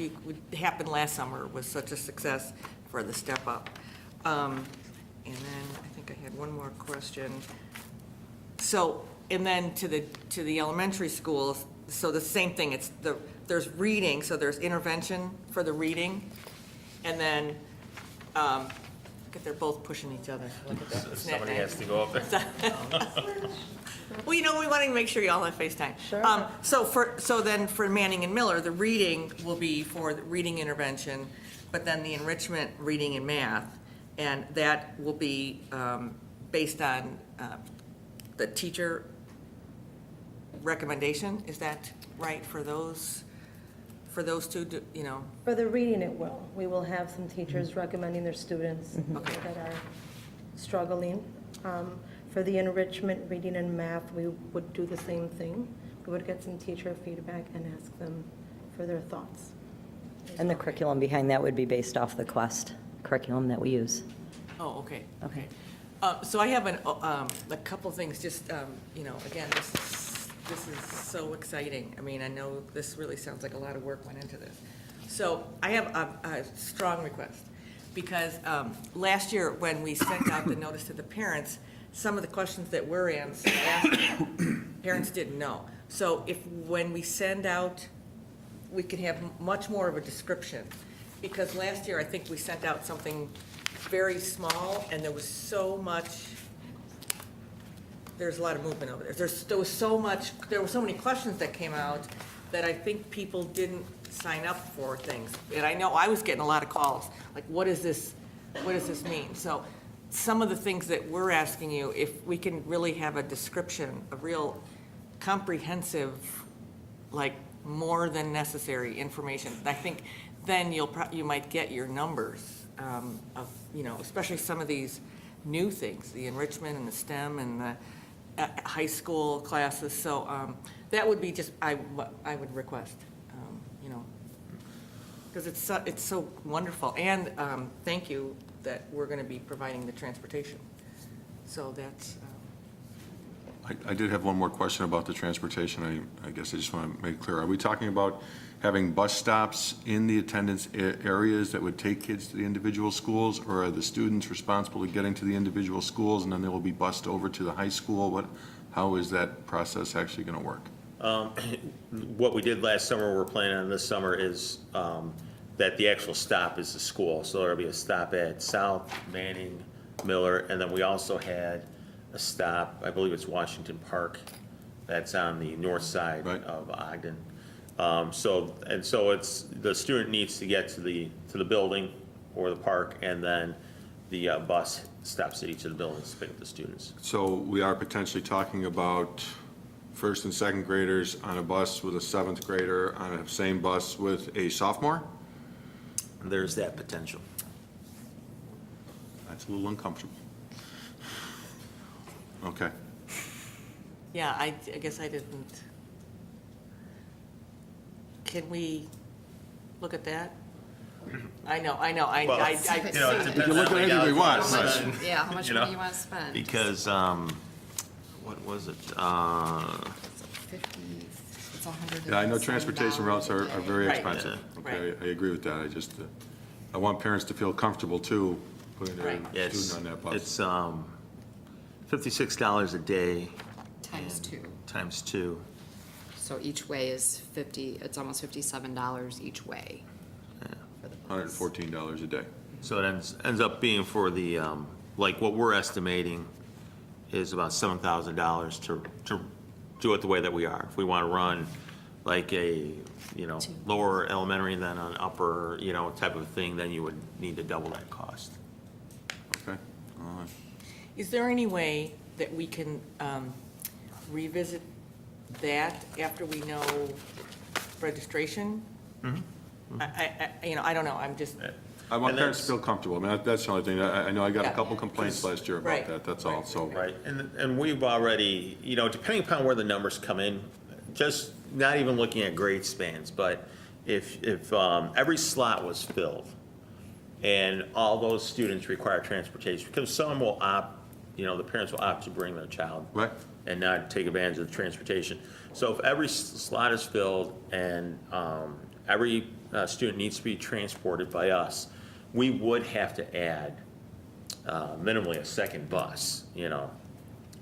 happened last summer was such a success for the step up. And then I think I had one more question. So, and then to the elementary schools, so the same thing, there's reading, so there's intervention for the reading, and then, look at, they're both pushing each other. Look at that. Isn't that Somebody nice? has to go up there. Well, we wanted to make sure you all have FaceTime. Sure. So then for Manning and Miller, the reading will be for the reading intervention, but then the enrichment, reading and math, and that will be based on the teacher recommendation. Is that right for those two, For the reading, it will. We will have some teachers recommending their students Okay. that are struggling. For the enrichment, reading and math, we would do the same thing. We would get some teacher feedback and ask them for their thoughts. And the curriculum behind that would be based off the Quest curriculum that we use. Oh, okay. Okay. So I have a couple things, just, again, this is so exciting. I mean, I know this really sounds like a lot of work went into this. So I have a strong request, because last year, when we sent out the notice to the parents, some of the questions that we're asking, parents didn't know. So when we send out, we can have much more of a description, because last year, I think we sent out something very small, and there was so much, there's a lot of movement over there. There were so many questions that came out that I think people didn't sign up for things. And I know I was getting a lot of calls, like, what does this mean? So some of the things that we're asking you, if we can really have a description, a real comprehensive, like, more than necessary information, I think then you might get your numbers of, especially some of these new things, the enrichment and the STEM and the high school classes. So that would be just, I would request, because it's so wonderful. And thank you that we're going to be providing the transportation. So that's. I did have one more question about the transportation. I guess I just want to make it clear. Are we talking about having bus stops in the attendance areas that would take kids to the individual schools, or are the students responsible to getting to the individual schools and then they will be bused over to the high school? How is that process actually going to work? What we did last summer, we're planning on this summer, is that the actual stop is the school. So there'll be a stop at South, Manning, Miller, and then we also had a stop, I believe it's Washington Park, that's on the north side Right. of Ogden. So it's, the student needs to get to the building or the park, and then the bus stops at each of the buildings to pick up the students. So we are potentially talking about first and second graders on a bus with a seventh grader on a same bus with a sophomore? There's that potential. That's a little uncomfortable. Okay. Yeah, I guess I didn't. Can we look at that? I know. Well, you know, it depends You can look on at anything we want. Yeah, how much You know, money you want to spend? Because, what was it? 50, it's $100. Yeah, I know transportation routes are very Right. expensive. Right. Okay, I agree with that. I just, I want parents to feel comfortable too, putting their Right. Yes, student on that bus. it's $56 a day. Times and 2. Times 2. So each way is 50, it's almost $57 each way. For the bus. $114 a day. So it ends up being for the, like, what we're estimating is about $7,000 to do it the way that we are. If we want to run like a, lower elementary than an upper, type of thing, then you would need to double that cost. Okay? All right. Is there any way that we can revisit that after we know registration? I don't know, I'm just, I want And parents to that's- feel comfortable. I mean, that's the only thing. I know I got a Yeah. couple complaints last year Right. about that, that's all, so. Right, and we've already, depending upon where the numbers come in, just not even looking at grade spans, but if every slot was filled and all those students require transportation, because some will opt, the parents will opt to bring their child. Right. And not take advantage of the transportation. So if every slot is filled and every student needs to be transported by us, we would have to add minimally a second bus,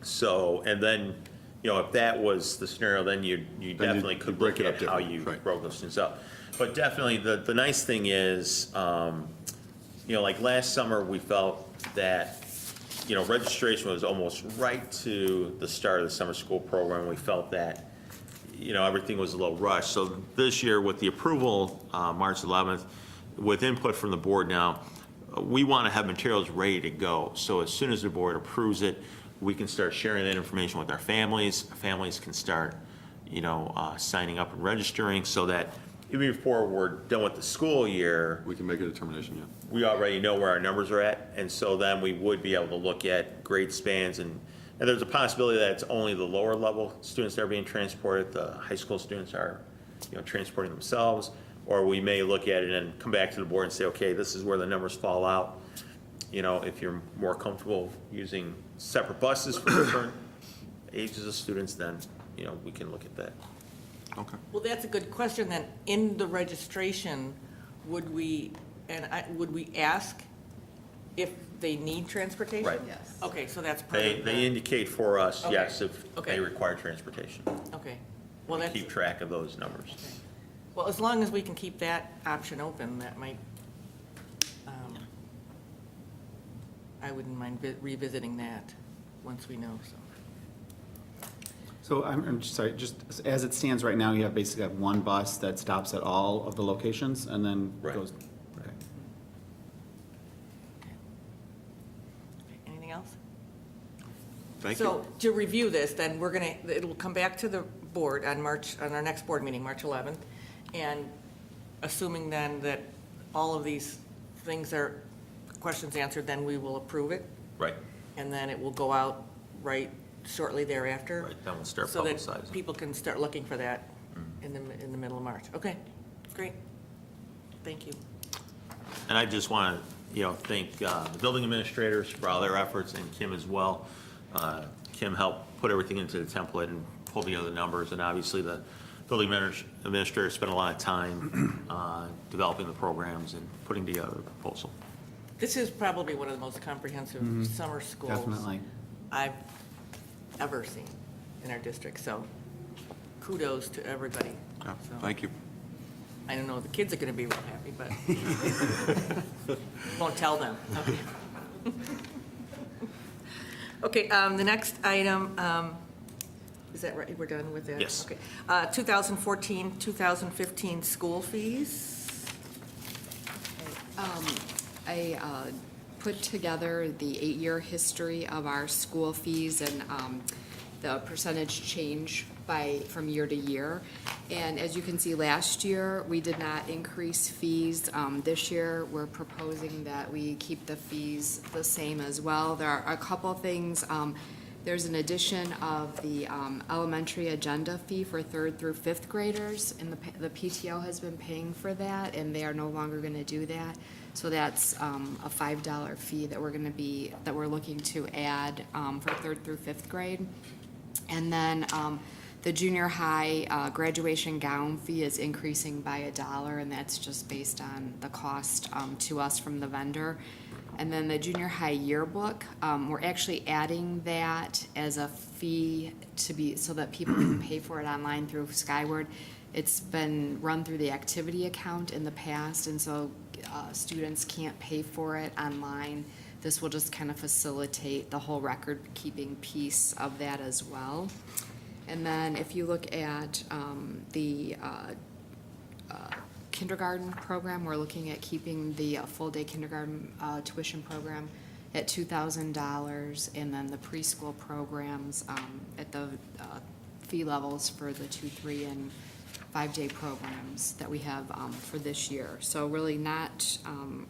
So, and then, if that was the scenario, then you definitely you could break look it up at how differently, you right. broke those students up. But definitely, the nice thing is, like last summer, we felt that, registration was almost right to the start of the summer school program. We felt that, everything was a little rushed. So this year, with the approval, March 11th, with input from the board now, we want to have materials ready to go. So as soon as the board approves it, we can start sharing that information with our families. Families can start, signing up and registering, so that even before we're done with the school year, We can make a determination, yeah. we already know where our numbers are at, and so then we would be able to look at grade spans, and there's a possibility that it's only the lower level students that are being transported, the high school students are, transporting themselves, or we may look at it and come back to the board and say, okay, this is where the numbers fall out. If you're more comfortable using separate buses for different ages of students, then, we can look at that. Okay. well, that's a good question then. In the registration, would we ask if they need transportation? Right. Yes. Okay, so that's part They of they the, indicate for us, Okay. yes, if Okay. they require transportation. okay. Well, that's, Keep track of those numbers. well, as long as we can keep that option open, that might, I wouldn't mind revisiting that once we know, so. So I'm just sorry, just as it stands right now, you have basically have one bus that stops at all of the locations and then Right. goes, okay. Anything else? Thank you. So to review this, then it'll come back to the board on our next board meeting, March 11th. And assuming then that all of these things are, questions answered, then we will approve it. Right. And then it will go out right shortly thereafter. Right, then we'll start So that publicizing. people can start looking for that in the middle of March. Okay, great. Thank you. And I just want to, thank the building administrators for all their efforts, and Kim as well. Kim helped put everything into the template and pull together the numbers, and obviously the building administrator spent a lot of time developing the programs and putting together the proposal. This is probably one of the most comprehensive summer schools Definitely. I've ever seen in our district, so kudos to everybody. Yeah, So, Thank you. I don't know, the kids are gonna be real happy, but won't tell them. Okay. Okay, the next item Is that right? We're done with that? Yes. Okay. 2014, 2015 school fees. I put together the 8-year history of our school fees and the percentage change from year to year. And as you can see, last year, we did not increase fees. This year, we're proposing that we keep the fees the same as well. There are a couple things. There's an addition of the elementary agenda fee for 3rd through 5th graders, and the PTO has been paying for that, and they are no longer going to do that. So that's a $5 fee that we're looking to add for 3rd through 5th grade. And then the junior high graduation gown fee is increasing by $1, and that's just based on the cost to us from the vendor. And then the junior high yearbook, we're actually adding that as a fee so that people can pay for it online through Skyward. It's been run through the activity account in the past, and so students can't pay for it online. This will just kind of facilitate the whole record-keeping piece of that as well. And then if you look at the kindergarten program, we're looking at keeping the full-day kindergarten tuition program at $2,000, and then the preschool programs at the fee levels for the 2, 3, and 5-day programs that we have for this year. So really not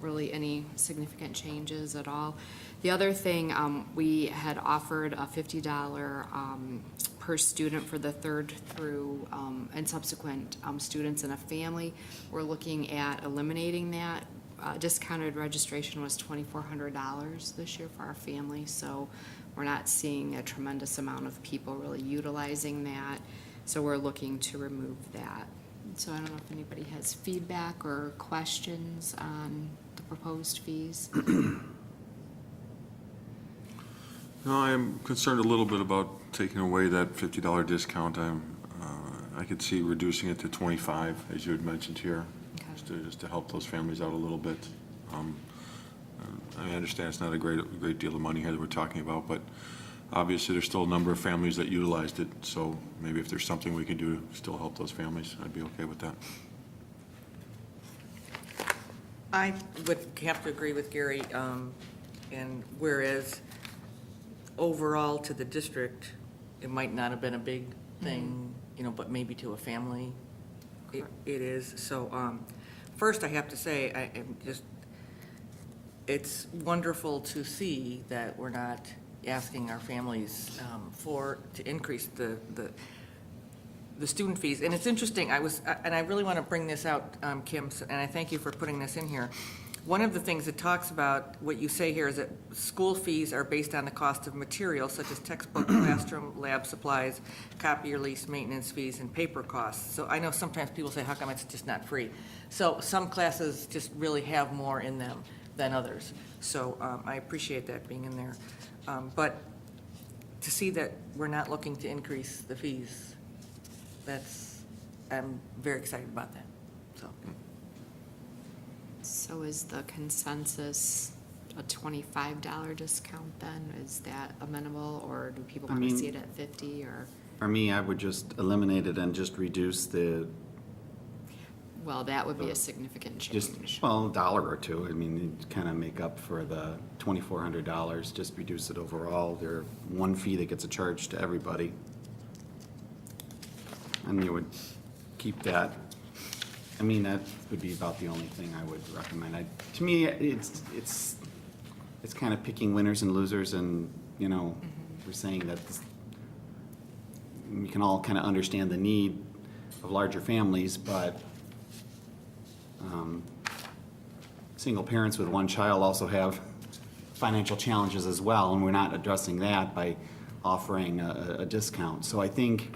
really any significant changes at all. The other thing, we had offered a $50 per student for the 3rd through and subsequent students in a family. We're looking at eliminating that. Discounted registration was $2,400 this year for our family, so we're not seeing a tremendous amount of people really utilizing that. So we're looking to remove that. So I don't know if anybody has feedback or questions on the proposed fees. No, I'm concerned a little bit about taking away that $50 discount. I could see reducing it to 25, as you had mentioned here, just to help those families out a little bit. I understand it's not a great deal of money here that we're talking about, but obviously there's still a number of families that utilized it, so maybe if there's something we can do to still help those families, I'd be okay with that. I would have to agree with Gary, and whereas overall to the district, it might not have been a big thing, but maybe to a family, it is. So first I have to say, it's wonderful to see that we're not asking our families to increase the student fees. And it's interesting, and I really want to bring this out, Kim, and I thank you for putting this in here. One of the things it talks about, what you say here, is that school fees are based on the cost of materials such as textbook, classroom, lab supplies, copier lease, maintenance fees, and paper costs. So I know sometimes people say, how come it's just not free? So some classes just really have more in them than others. So I appreciate that being in there. But to see that we're not looking to increase the fees, I'm very excited about that, so. So is the consensus a $25 discount then? Is that amenable, or do people want to see it at 50 or? For me, I would just eliminate it and just reduce the. Well, that would be a significant change. Well, $1 or $2. I mean, it kind of make up for the $2,400, just reduce it overall. There's one fee that gets a charge to everybody. And you would keep that. I mean, that would be about the only thing I would recommend. To me, it's kind of picking winners and losers, and, we're saying that we can all kind of understand the need of larger families, but single parents with one child also have financial challenges as well, and we're not addressing that by offering a discount. So I think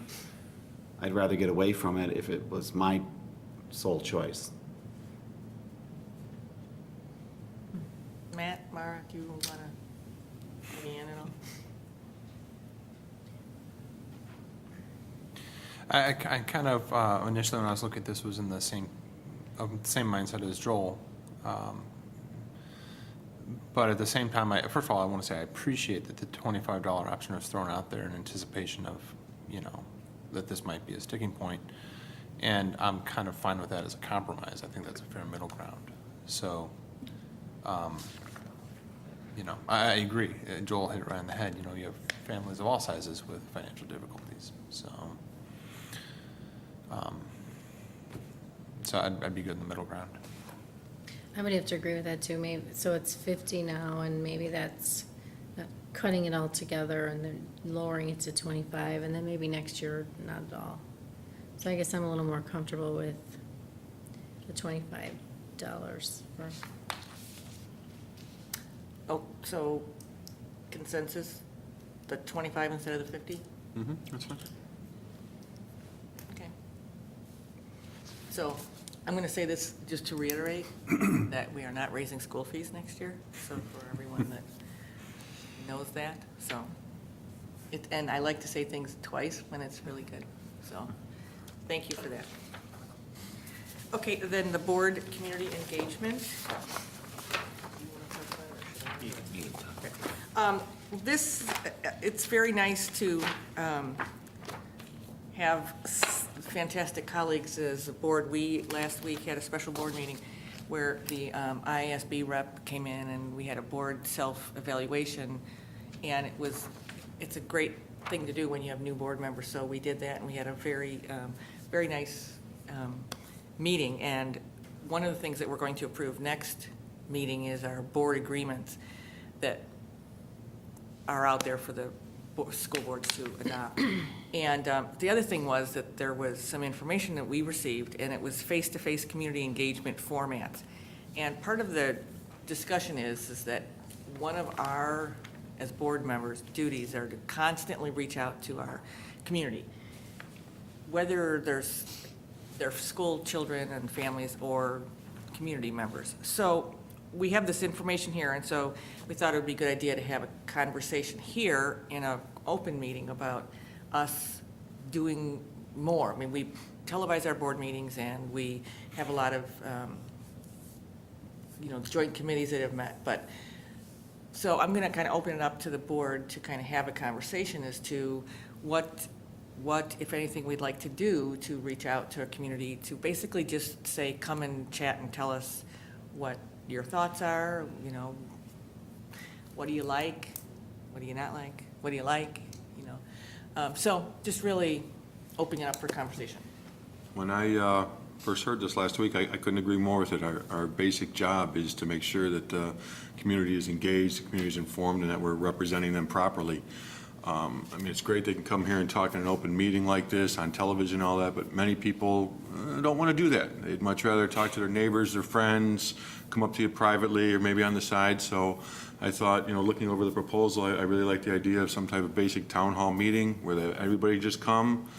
I'd rather get away from it if it was my sole choice. Matt, Mara, do you want to weigh in at all? I kind of, initially when I was looking at this, was in the same mindset as Joel. But at the same time, first of all, I want to say I appreciate that the $25 option was thrown out there in anticipation of, that this might be a sticking point. And I'm kind of fine with that as a compromise. I think that's a fair middle ground. So, I agree. Joel hit it right on the head. You have families of all sizes with financial difficulties. So, I'd be good in the middle ground. I would have to agree with that too. Maybe, so it's 50 now, and maybe that's not cutting it all together and then lowering it to 25, and then maybe next year, not at all. So I guess I'm a little more comfortable with the $25 for. Oh, so consensus, the 25 instead of the 50? That's fine. Okay. So I'm going to say this just to reiterate, that we are not raising school fees next year, so for everyone that knows that, so. And I like to say things twice when it's really good, so thank you for that. Okay, then the board community engagement. This, it's very nice to have fantastic colleagues as a board. We, last week, had a special board meeting where the IASB rep came in and we had a board self-evaluation, and it's a great thing to do when you have new board members, so we did that, and we had a very, very nice meeting. And one of the things that we're going to approve next meeting is our board agreements that are out there for the school boards to adopt. And the other thing was that there was some information that we received, and it was face-to-face community engagement formats. And part of the discussion is that one of our, as board members, duties are to constantly reach out to our community, whether they're school children and families or community members. So we have this information here, and so we thought it would be a good idea to have a conversation here in an open meeting about us doing more. I mean, we televise our board meetings, and we have a lot of, joint committees that have met. But so I'm going to kind of open it up to the board to kind of have a conversation as to what, if anything, we'd like to do to reach out to a community to basically just say, come and chat and tell us what your thoughts are, what do you like, what do you not like, what do you like, so just really opening it up for conversation. When I first heard this last week, I couldn't agree more with it. Our basic job is to make sure that the community is engaged, the community is informed, and that we're representing them properly. I mean, it's great they can come here and talk in an open meeting like this, on television and all that, but many people don't want to do that. They'd much rather talk to their neighbors, their friends, come up to you privately or maybe on the side. So I thought, looking over the proposal, I really like the idea of some type of basic town hall meeting where everybody just come,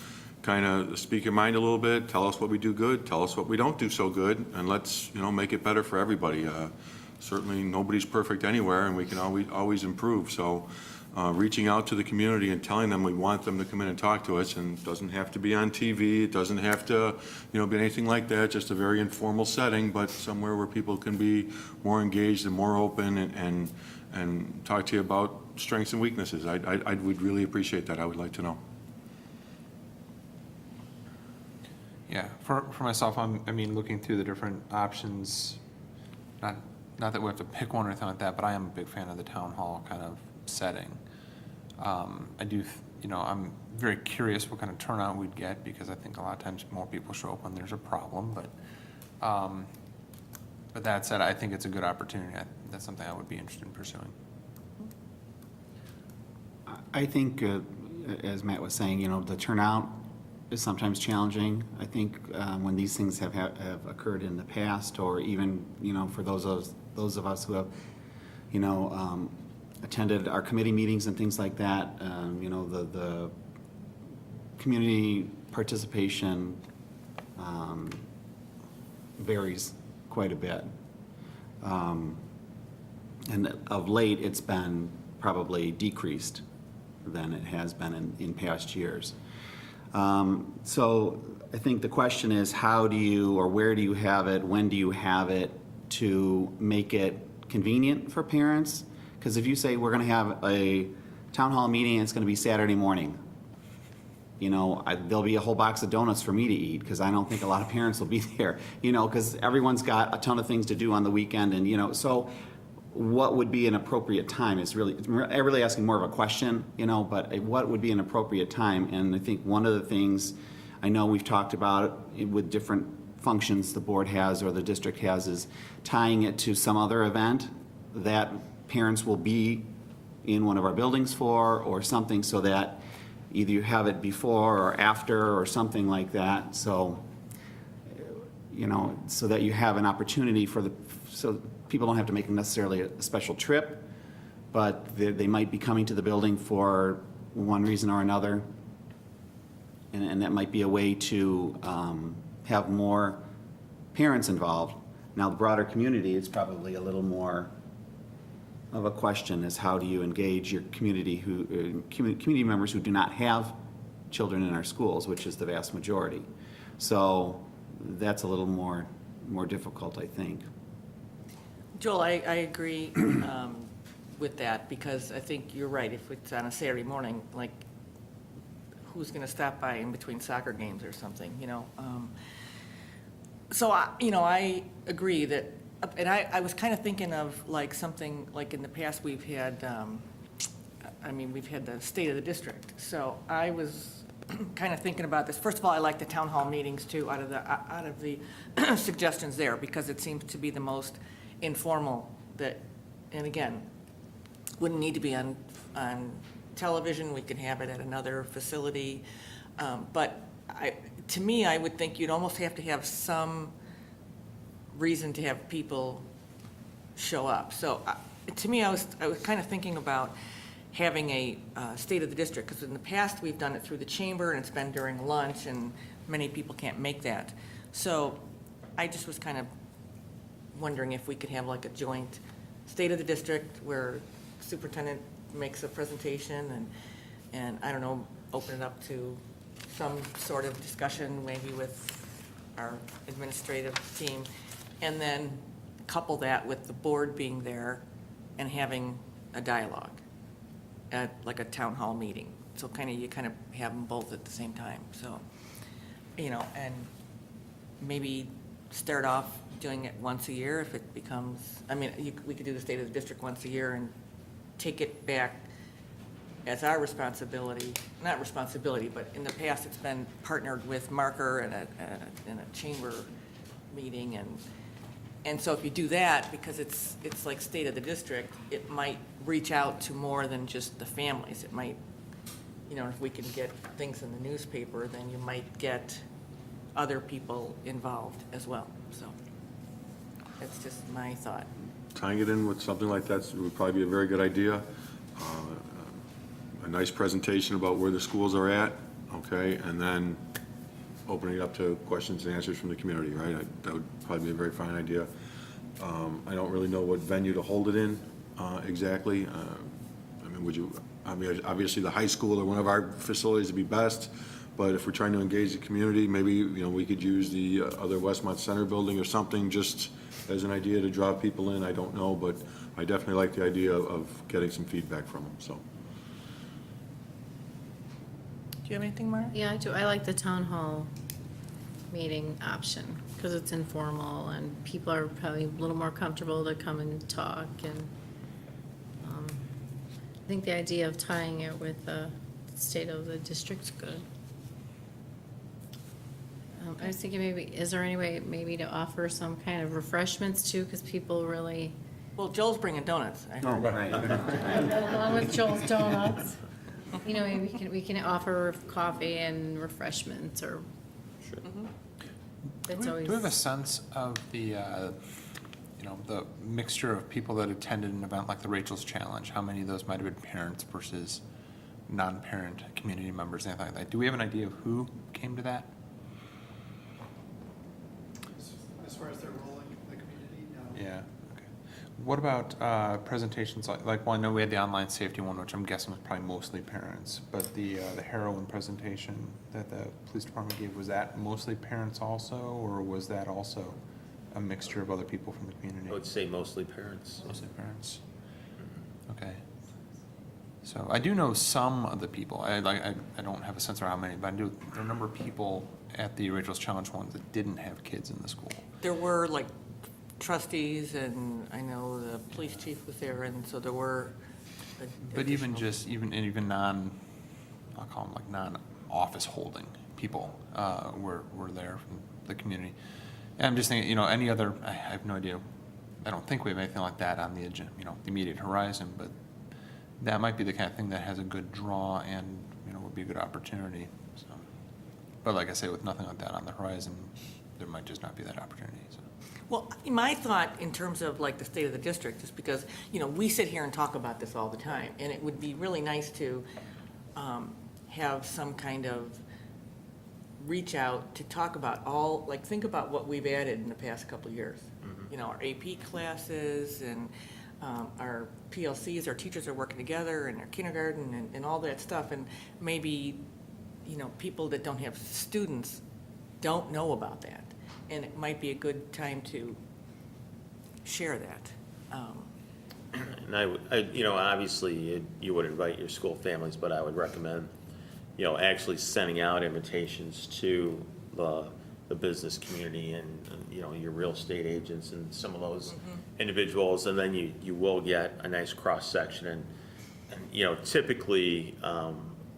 kind of speak your mind a little bit, tell us what we do good, tell us what we don't do so good, and let's, make it better for everybody. Certainly nobody's perfect anywhere, and we can always improve. So reaching out to the community and telling them we want them to come in and talk to us, and it doesn't have to be on TV, it doesn't have to, be anything like that, just a very informal setting, but somewhere where people can be more engaged and more open and talk to you about strengths and weaknesses. I would really appreciate that. I would like to know. Yeah, for myself, looking through the different options, not that we have to pick one or anything like that, but I am a big fan of the town hall kind of setting. I'm very curious what kind of turnout we'd get, because I think a lot of times more people show up when there's a problem, but that said, I think it's a good opportunity. That's something I would be interested in pursuing. I think, as Matt was saying, the turnout is sometimes challenging. I think when these things have occurred in the past, or even, for those of us who have, attended our committee meetings and things like that, the community participation varies quite a bit. And of late, it's been probably decreased than it has been in past years. So I think the question is, how do you, or where do you have it, when do you have it, to make it convenient for parents? Because if you say we're going to have a town hall meeting and it's going to be Saturday morning, there'll be a whole box of donuts for me to eat, because I don't think a lot of parents will be there, because everyone's got a ton of things to do on the weekend, and, so what would be an appropriate time is really asking more of a question, but what would be an appropriate time? And I think one of the things I know we've talked about with different functions the board has or the district has is tying it to some other event that parents will be in one of our buildings for, or something, so that either you have it before or after or something like that. So, so that you have an opportunity so people don't have to make necessarily a special trip, but they might be coming to the building for one reason or another. And that might be a way to have more parents involved. Now, the broader community is probably a little more of a question, is how do you engage your community community members who do not have children in our schools, which is the vast majority. So that's a little more difficult, I think. Joel, I agree with that, because I think you're right. If it's on a Saturday morning, like, who's going to stop by in between soccer games or something, So, I agree that, and I was kind of thinking of like something, like in the past we've had, we've had the state of the district. So I was kind of thinking about this. First of all, I like the town hall meetings too, out of the suggestions there, because it seems to be the most informal and again, wouldn't need to be on television. We could have it at another facility. But to me, I would think you'd almost have to have some reason to have people show up. So to me, I was kind of thinking about having a state of the district, because in the past, we've done it through the chamber, and it's been during lunch, and many people can't make that. So I just was kind of wondering if we could have like a joint state of the district where superintendent makes a presentation and I don't know, open it up to some sort of discussion, maybe with our administrative team, and then couple that with the board being there and having a dialogue at like a town hall meeting. So you kind of have them both at the same time. So, and maybe start off doing it once a year if it becomes, we could do the state of the district once a year and take it back as our responsibility, not responsibility, but in the past it's been partnered with Marker in a chamber meeting, and so if you do that, because it's like state of the district, it might reach out to more than just the families. It might, if we can get things in the newspaper, then you might get other people involved as well. So that's just my thought. Tying it in with something like that would probably be a very good idea. A nice presentation about where the schools are at, okay, and then opening it up to questions and answers from the community, right? That would probably be a very fine idea. I don't really know what venue to hold it in exactly. Obviously the high school or one of our facilities would be best, but if we're trying to engage the community, maybe, we could use the other Westmont Center building or something, just as an idea to draw people in. I don't know, but I definitely like the idea of getting some feedback from them, so. Do you have anything, Mara? Yeah, I do. I like the town hall meeting option, because it's informal and people are probably a little more comfortable to come and talk, and I think the idea of tying it with the state of the district's good. I was thinking maybe, is there any way maybe to offer some kind of refreshments too, because people really. Well, Joel's bringing donuts. I heard. Right. Along with Joel's Donuts. Maybe we can offer coffee and refreshments, or. Sure. That's Do always. we have a sense of the mixture of people that attended an event like the Rachel's Challenge? How many of those might have been parents versus non-parent community members, anything like that? Do we have an idea of who came to that? As far as their role in the community, no. Yeah, okay. What about presentations well, I know we had the online safety one, which I'm guessing was probably mostly parents, but the heroin presentation that the police department gave, was that mostly parents also, or was that also a mixture of other people from the community? I would say mostly parents. Mostly parents. Okay. So I do know some of the people. I don't have a sense of how many, but there are a number of people at the Rachel's Challenge ones that didn't have kids in the school. There were like trustees, and I know the police chief was there, and so there were. But even non, I'll call them like non-office holding people were there from the community. And I'm just thinking, any other, I have no idea. I don't think we have anything like that on the agenda, the immediate horizon, but that might be the kind of thing that has a good draw and, would be a good opportunity. So, but like I say, with nothing like that on the horizon, there might just not be that opportunity. So. Well, my thought in terms of like the state of the district is because, we sit here and talk about this all the time, and it would be really nice to have some kind of reach out to talk about think about what we've added in the past couple of years. Our AP classes and our PLCs, our teachers are working together, and our kindergarten and all that stuff, and maybe, people that don't have students don't know about that, and it might be a good time to share that. And I would, obviously, you would invite your school families, but I would recommend, actually sending out invitations to the business community and, your real estate agents and some of those individuals, and then you will get a nice cross-section. And typically,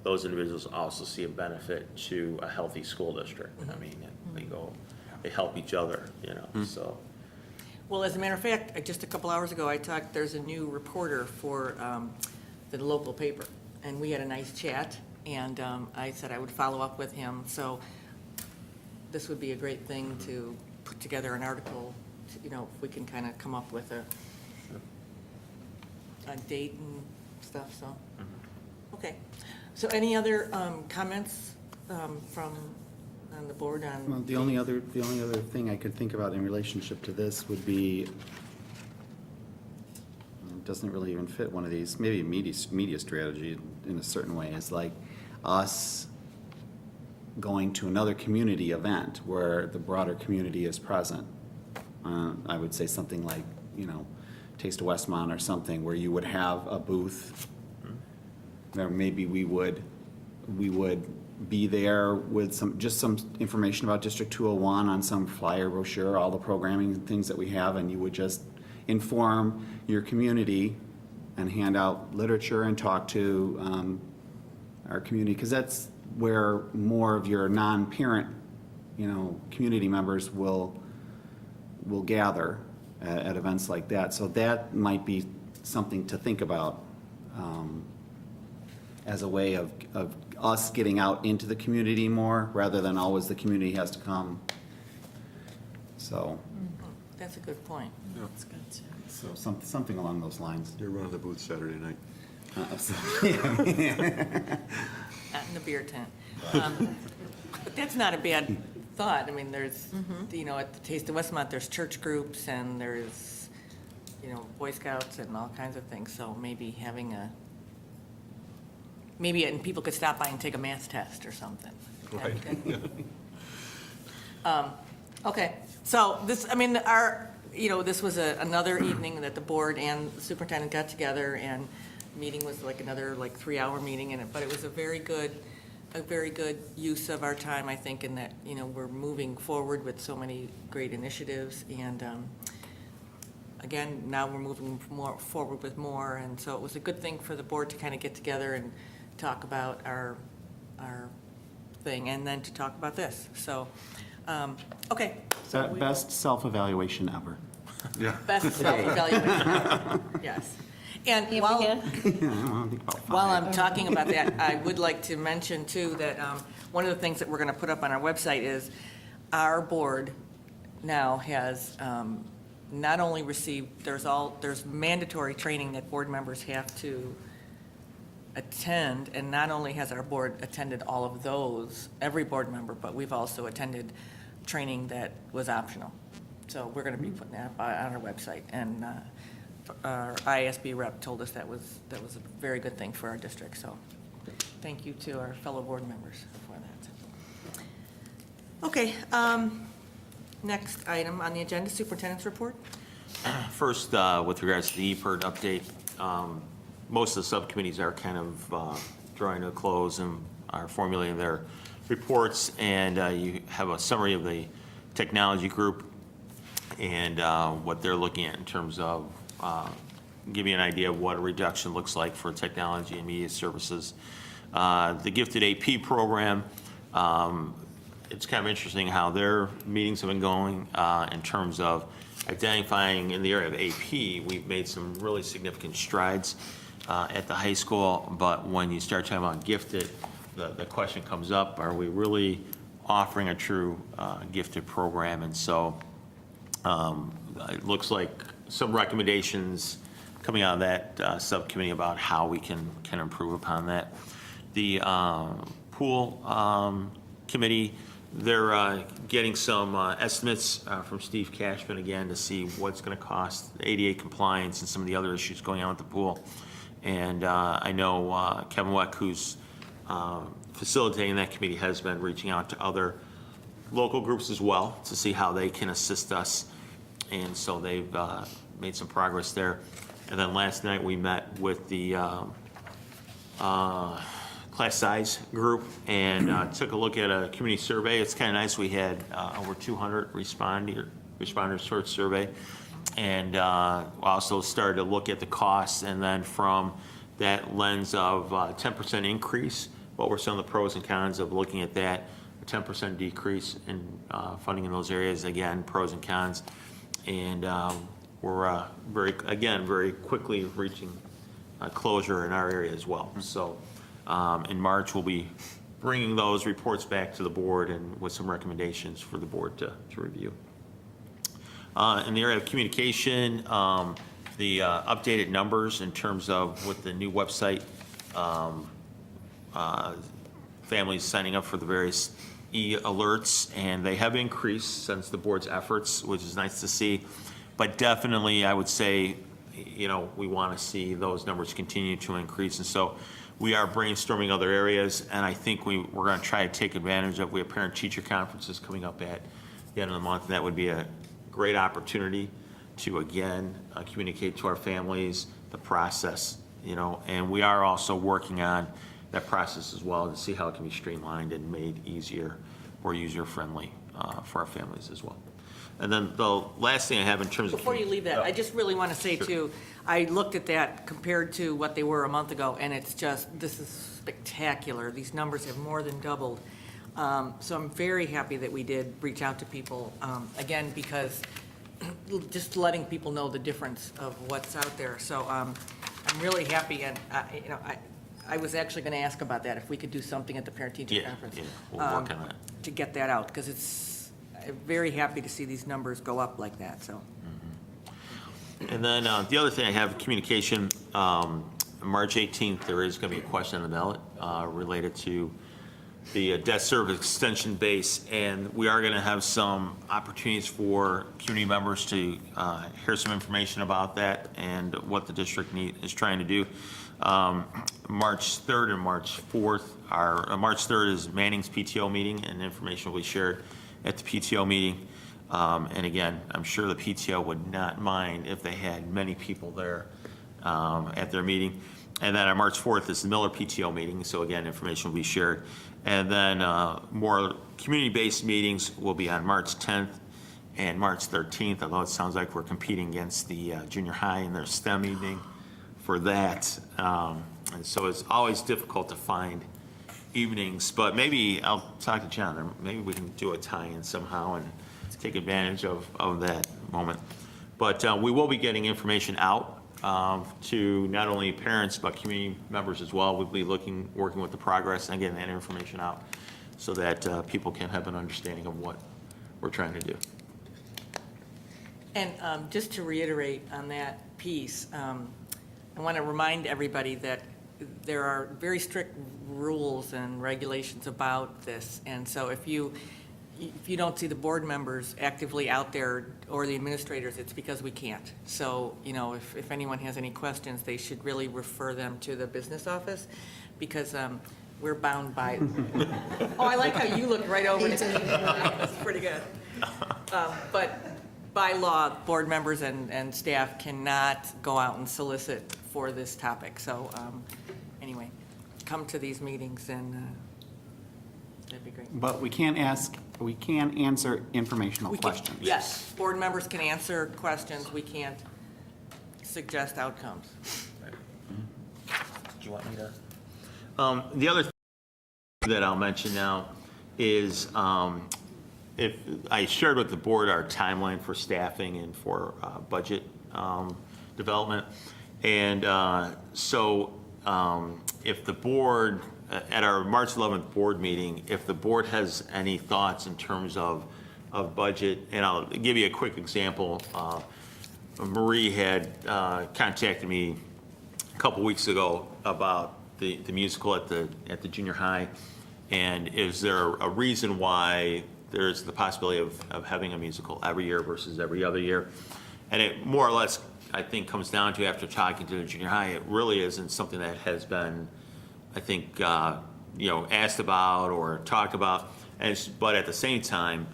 those individuals also see a benefit to a healthy school district. I mean, they help each other, so. Well, as a matter of fact, just a couple hours ago, there's a new reporter for the local paper, and we had a nice chat, and I said I would follow up with him. So this would be a great thing to put together an article, if we can kind of come up with a date and stuff, so. Okay. So any other comments from on the board on? Well, the only other thing I could think about in relationship to this would be, it doesn't really even fit one of these, maybe a media strategy in a certain way, is like us going to another community event where the broader community is present. I would say something like, Taste of Westmont or something, where you would have a booth, or maybe we would be there with some information about District 201 on some flyer brochure, all the programming and things that we have, and you would just inform your community and hand out literature and talk to our community, because that's where more of your non-parent, community members will gather at events like that. So that might be something to think about as a way of us getting out into the community more, rather than always the community has to come. So. That's a good point. That's good, too. So something along those lines. You're running the booth Saturday night. Not in the beer tent. But that's not a bad thought. I mean, there's, at the Taste of Westmont, there's church groups, and there's, Boy Scouts and all kinds of things. So maybe having and people could stop by and take a math test or something. Right. Okay, so this, this was another evening that the board and the superintendent got together, and the meeting was like another 3-hour meeting, but it was a very good use of our time, I think, in that, we're moving forward with so many great initiatives, and again, now we're moving forward with more, and so it was a good thing for the board to kind of get together and talk about our thing, and then to talk about this. So, okay. So Best self-evaluation ever. Yeah. Best self-evaluation. Yes. And while I'm talking about that, I would like to mention too that one of the things that we're going to put up on our website is our board now has not only received, there's mandatory training that board members have to attend, and not only has our board attended all of those, every board member, but we've also attended training that was optional. So we're going to be putting that on our website, and our ISB rep told us that was a very good thing for our district. So thank you to our fellow board members for that. Okay, next item on the agenda, superintendent's report. First, with regards to the EPIRD update, most of the subcommittees are kind of drawing to a close and are formulating their reports, and you have a summary of the technology group and what they're looking at in terms of give you an idea of what a reduction looks like for technology and media services. The Gifted AP program, it's kind of interesting how their meetings have been going in terms of identifying in the area of AP. We've made some really significant strides at the high school, but when you start talking about gifted, the question comes up, are we really offering a true gifted program? And so it looks like some recommendations coming out of that subcommittee about how we can improve upon that. The pool committee, they're getting some estimates from Steve Cashman again to see what's going to cost ADA compliance and some of the other issues going on with the pool. And I know Kevin Weck, who's facilitating that committee, has been reaching out to other local groups as well to see how they can assist us. And so they've made some progress there. And then last night we met with the class size group and took a look at a community survey. It's kind of nice. We had over 200 responders sort survey, and also started to look at the costs, and then from that lens of 10% increase, what were some of the pros and cons of looking at that, a 10% decrease in funding in those areas, again, pros and cons, and we're very quickly reaching closure in our area as well. So in March, we'll be bringing those reports back to the board and with some recommendations for the board to review. In the area of communication, the updated numbers in terms of with the new website, families signing up for the various e-alerts, and they have increased since the board's efforts, which is nice to see. But definitely, I would say, we want to see those numbers continue to increase. And so we are brainstorming other areas, and I think we're going to try to take advantage of, we have parent-teacher conferences coming up at the end of the month, and that would be a great opportunity to, again, communicate to our families the process, and we are also working on that process as well to see how it can be streamlined and made easier or user-friendly for our families as well. And then the last thing I have in terms of... Before you leave that, I just really want to say, too, I looked at that compared to what they were a month ago, and it's just, this is spectacular. These numbers have more than doubled. So I'm very happy that we did reach out to people, again, because just letting people know the difference of what's out there. So I'm really happy, and, I was actually going to ask about that, if we could do something at the parent-teacher conference. Yeah, we'll work on that. To get that out, because I'm very happy to see these numbers go up like that, so. And then the other thing I have, communication, March 18th, there is going to be a question on the ballot related to the debt service extension base, and we are going to have some opportunities for community members to hear some information about that and what the district is trying to do. March 3rd and March 4th March 3rd is Manning's PTO meeting, and information will be shared at the PTO meeting. And again, I'm sure the PTO would not mind if they had many people there at their meeting. And then on March 4th is the Miller PTO meeting, so again, information will be shared. And then more community-based meetings will be on March 10th and March 13th, although it sounds like we're competing against the junior high in their STEM evening for that. And so it's always difficult to find evenings, but maybe I'll talk to John, or maybe we can do a tie-in somehow and take advantage of that moment. But we will be getting information out to not only parents, but community members as well. We'll be working with the progress and getting that information out so that people can have an understanding of what we're trying to do. And just to reiterate on that piece, I want to remind everybody that there are very strict rules and regulations about this. And so if you don't see the board members actively out there or the administrators, it's because we can't. So, if anyone has any questions, they should really refer them to the business office, because we're bound by... Oh, I like how you look right over to me. That's pretty good. But by law, board members and staff cannot go out and solicit for this topic. So anyway, come to these meetings and that'd be great. But we can answer informational We can- questions. Yes, board members can answer questions. We can't suggest outcomes. Do you want me to? The other thing that I'll mention now is if I shared with the board our timeline for staffing and for budget development. And so if the board, at our March 11th board meeting, if the board has any thoughts in terms of budget, and I'll give you a quick example. Marie had contacted me a couple weeks ago about the musical at the junior high, and is there a reason why there's the possibility of having a musical every year versus every other year? And it more or less, I think, comes down to, after talking to the junior high, it really isn't something that has been, I think, asked about or talked about. But at the same time,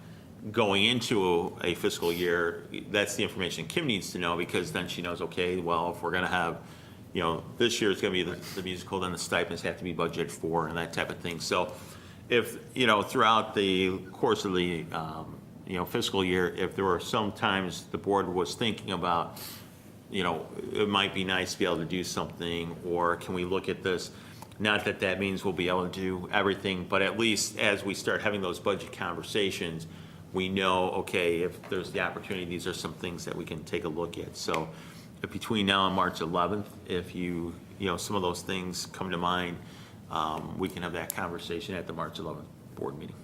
going into a fiscal year, that's the information Kim needs to know, because then she knows, okay, well, if we're going to have, this year it's going to be the musical, then the stipends have to be budgeted for and that type of thing. So if, throughout the course of the, fiscal year, if there were some times the board was thinking about, it might be nice to be able to do something, or can we look at this? Not that that means we'll be able to do everything, but at least as we start having those budget conversations, we know, okay, if there's the opportunity, these are some things that we can take a look at. So if between now and March 11th, if some of those things come to mind, we can have that conversation at the March 11th board meeting.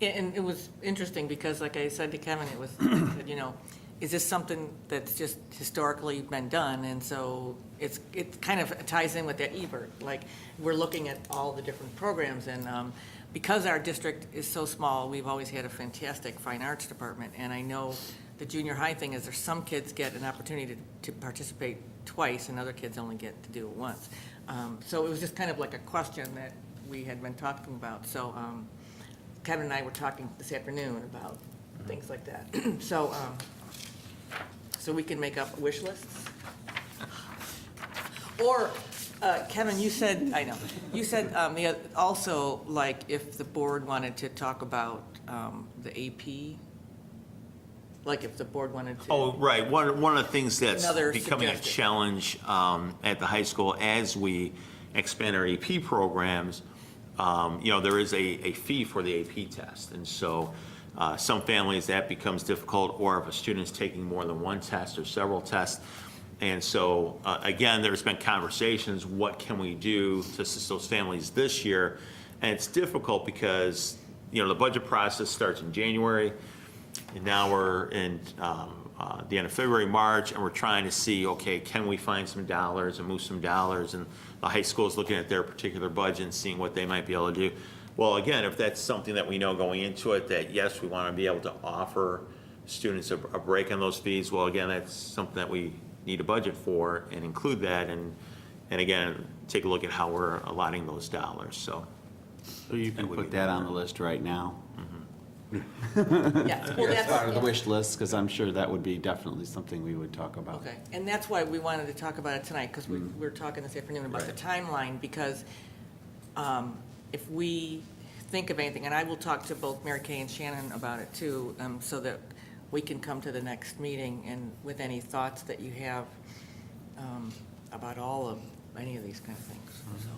And it was interesting because, like I said to Kevin, it was, is this something that's just historically been done? And so it kind of ties in with that Ebert. Like, we're looking at all the different programs, and because our district is so small, we've always had a fantastic fine arts department. And I know the junior high thing is there's some kids get an opportunity to participate twice, and other kids only get to do it once. So it was just kind of like a question that we had been talking about. So Kevin and I were talking this afternoon about things like that. So we can make up wish lists. Or, Kevin, you said, I know, you said also, like, if the board wanted to talk about the AP, like if the board wanted to. Oh, right. One of the things that's Another becoming a suggestion. challenge at the high school as we expand our AP programs, there is a fee for the AP test. And so some families that becomes difficult, or if a student's taking more than one test or several tests. And so, again, there's been conversations, what can we do to assist those families this year? And it's difficult because, the budget process starts in January, and now we're in the end of February, March, and we're trying to see, okay, can we find some dollars and move some dollars? And the high school is looking at their particular budget and seeing what they might be able to do. Well, again, if that's something that we know going into it, that yes, we want to be able to offer students a break on those fees, well, again, that's something that we need a budget for and include that, and again, take a look at how we're allotting those dollars. So You can put that on the list right now. Yeah, well, that's. Part of the wish list, because I'm sure that would be definitely something we would talk about. Okay, and that's why we wanted to talk about it tonight, because we were talking this afternoon about the timeline, because if we think of anything, and I will talk to both Mary Kay and Shannon about it too, so that we can come to the next meeting and with any thoughts that you have about all of, any of these kind of things. So.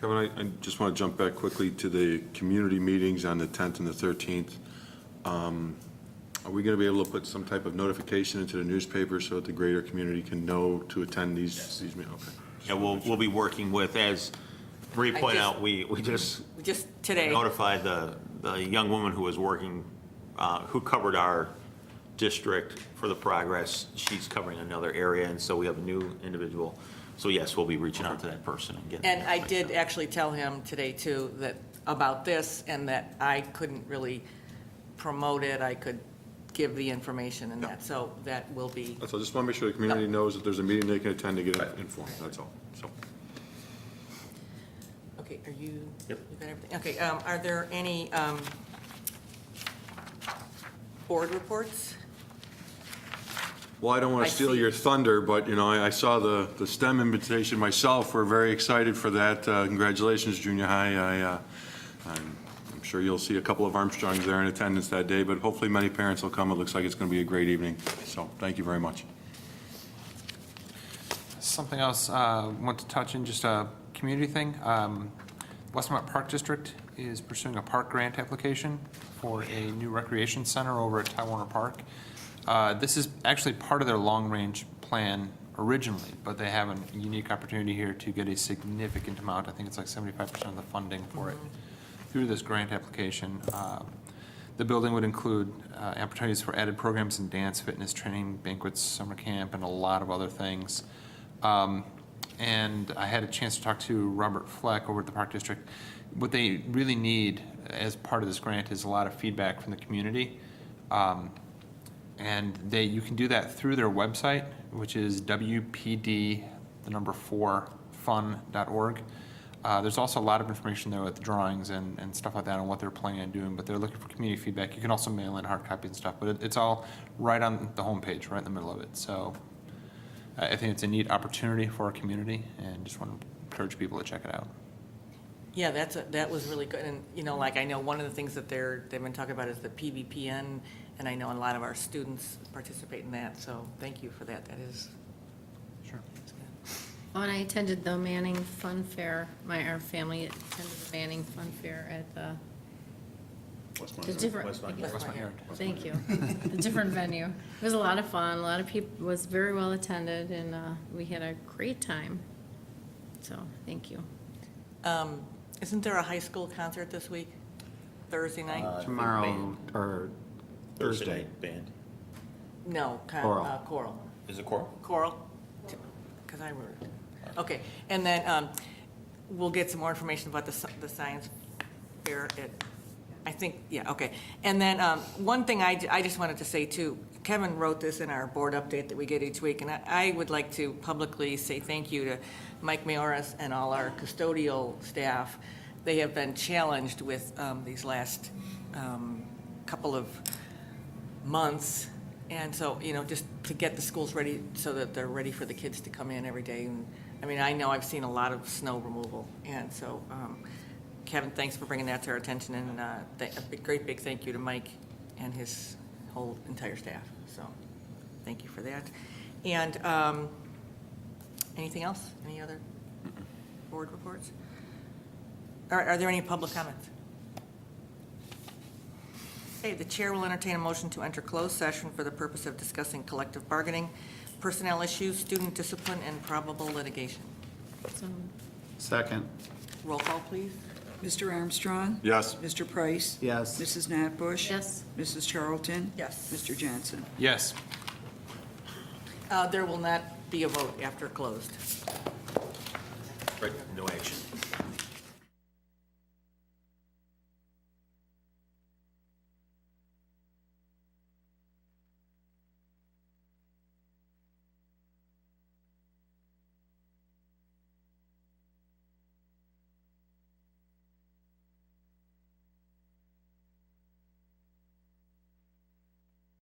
Kevin, I just want to jump back quickly to the community meetings on the 10th and the 13th. Are we going to be able to put some type of notification into the newspaper so that the greater community can know to attend these meetings? Okay. yeah, we'll be working with, as Marie pointed out, we just today notified the young woman who was working, who covered our district for the progress. She's covering another area, and so we have a new individual. So yes, we'll be reaching out to that person and getting. And I did actually tell him today too that about this, and that I couldn't really promote it. I could give the information and that, so that will be. That's all. Just want to make sure the community knows that there's a meeting they can attend to get informed. That's all. So. Okay, are you? Yep. You got everything? Okay. Are there any board reports? Well, I don't want I to steal see. your thunder, but, you know, I saw the STEM invitation myself. We're very excited for that. Congratulations, junior high. I'm sure you'll see a couple of Armstrongs there in attendance that day, but hopefully many parents will come. It looks like it's going to be a great evening. So thank you very much. Something else I want to touch in, just a community thing. Westmont Park District is pursuing a park grant application for a new recreation center over at Tywarner Park. This is actually part of their long-range plan originally, but they have a unique opportunity here to get a significant amount, I think it's like 75% of the funding for it, through this grant application. The building would include opportunities for added programs in dance, fitness, training, banquets, summer camp, and a lot of other things. And I had a chance to talk to Robert Fleck over at the Park District. What they really need as part of this grant is a lot of feedback from the community. And you can do that through their website, which is wpd4fun.org. There's also a lot of information there with drawings and stuff like that on what they're planning on doing, but they're looking for community feedback. You can also mail in hard copies and stuff, but it's all right on the homepage, right in the middle of it. So I think it's a neat opportunity for our community, and just want to encourage people to check it out. Yeah, that was really good. And, you know, like, I know one of the things that they've been talking about is the PVPN, and I know a lot of our students participate in that, so thank you for that. That is. Sure. That's good. Oh, and I attended the Manning Fun Fair. Our family attended the Manning Fun Fair at the different. Westmont Yard. Thank you. The different venue. It was a lot of fun. A lot of people, was very well attended, and we had a great time. So, thank you. Isn't there a high school concert this week? Thursday night? Tomorrow, or Thursday. Band. No, Choral. choral. Is it choral? Choral? Because I wrote it. Okay, and then we'll get some more information about the science fair at, I think, yeah, okay. And then one thing I just wanted to say too, Kevin wrote this in our board update that we get each week, and I would like to publicly say thank you to Mike Mayoris and all our custodial staff. They have been challenged with these last couple of months, and so, you know, just to get the schools ready so that they're ready for the kids to come in every day. And I mean, I know I've seen a lot of snow removal, and so Kevin, thanks for bringing that to our attention, and a great big thank you to Mike and his whole entire staff. So thank you for that. And anything else? Any other board reports? Are there any public comments? Okay, the chair will entertain a motion to enter closed session for the purpose of discussing collective bargaining, personnel issues, student discipline, and probable litigation. So, Second. Roll call, please. Mr. Armstrong? Yes. Mr. Price? Yes. Mrs. Natbush? yes. Mrs. Charlton? Yes. Mr. Johnson? Yes. There will not be a vote after closed. Right, no action.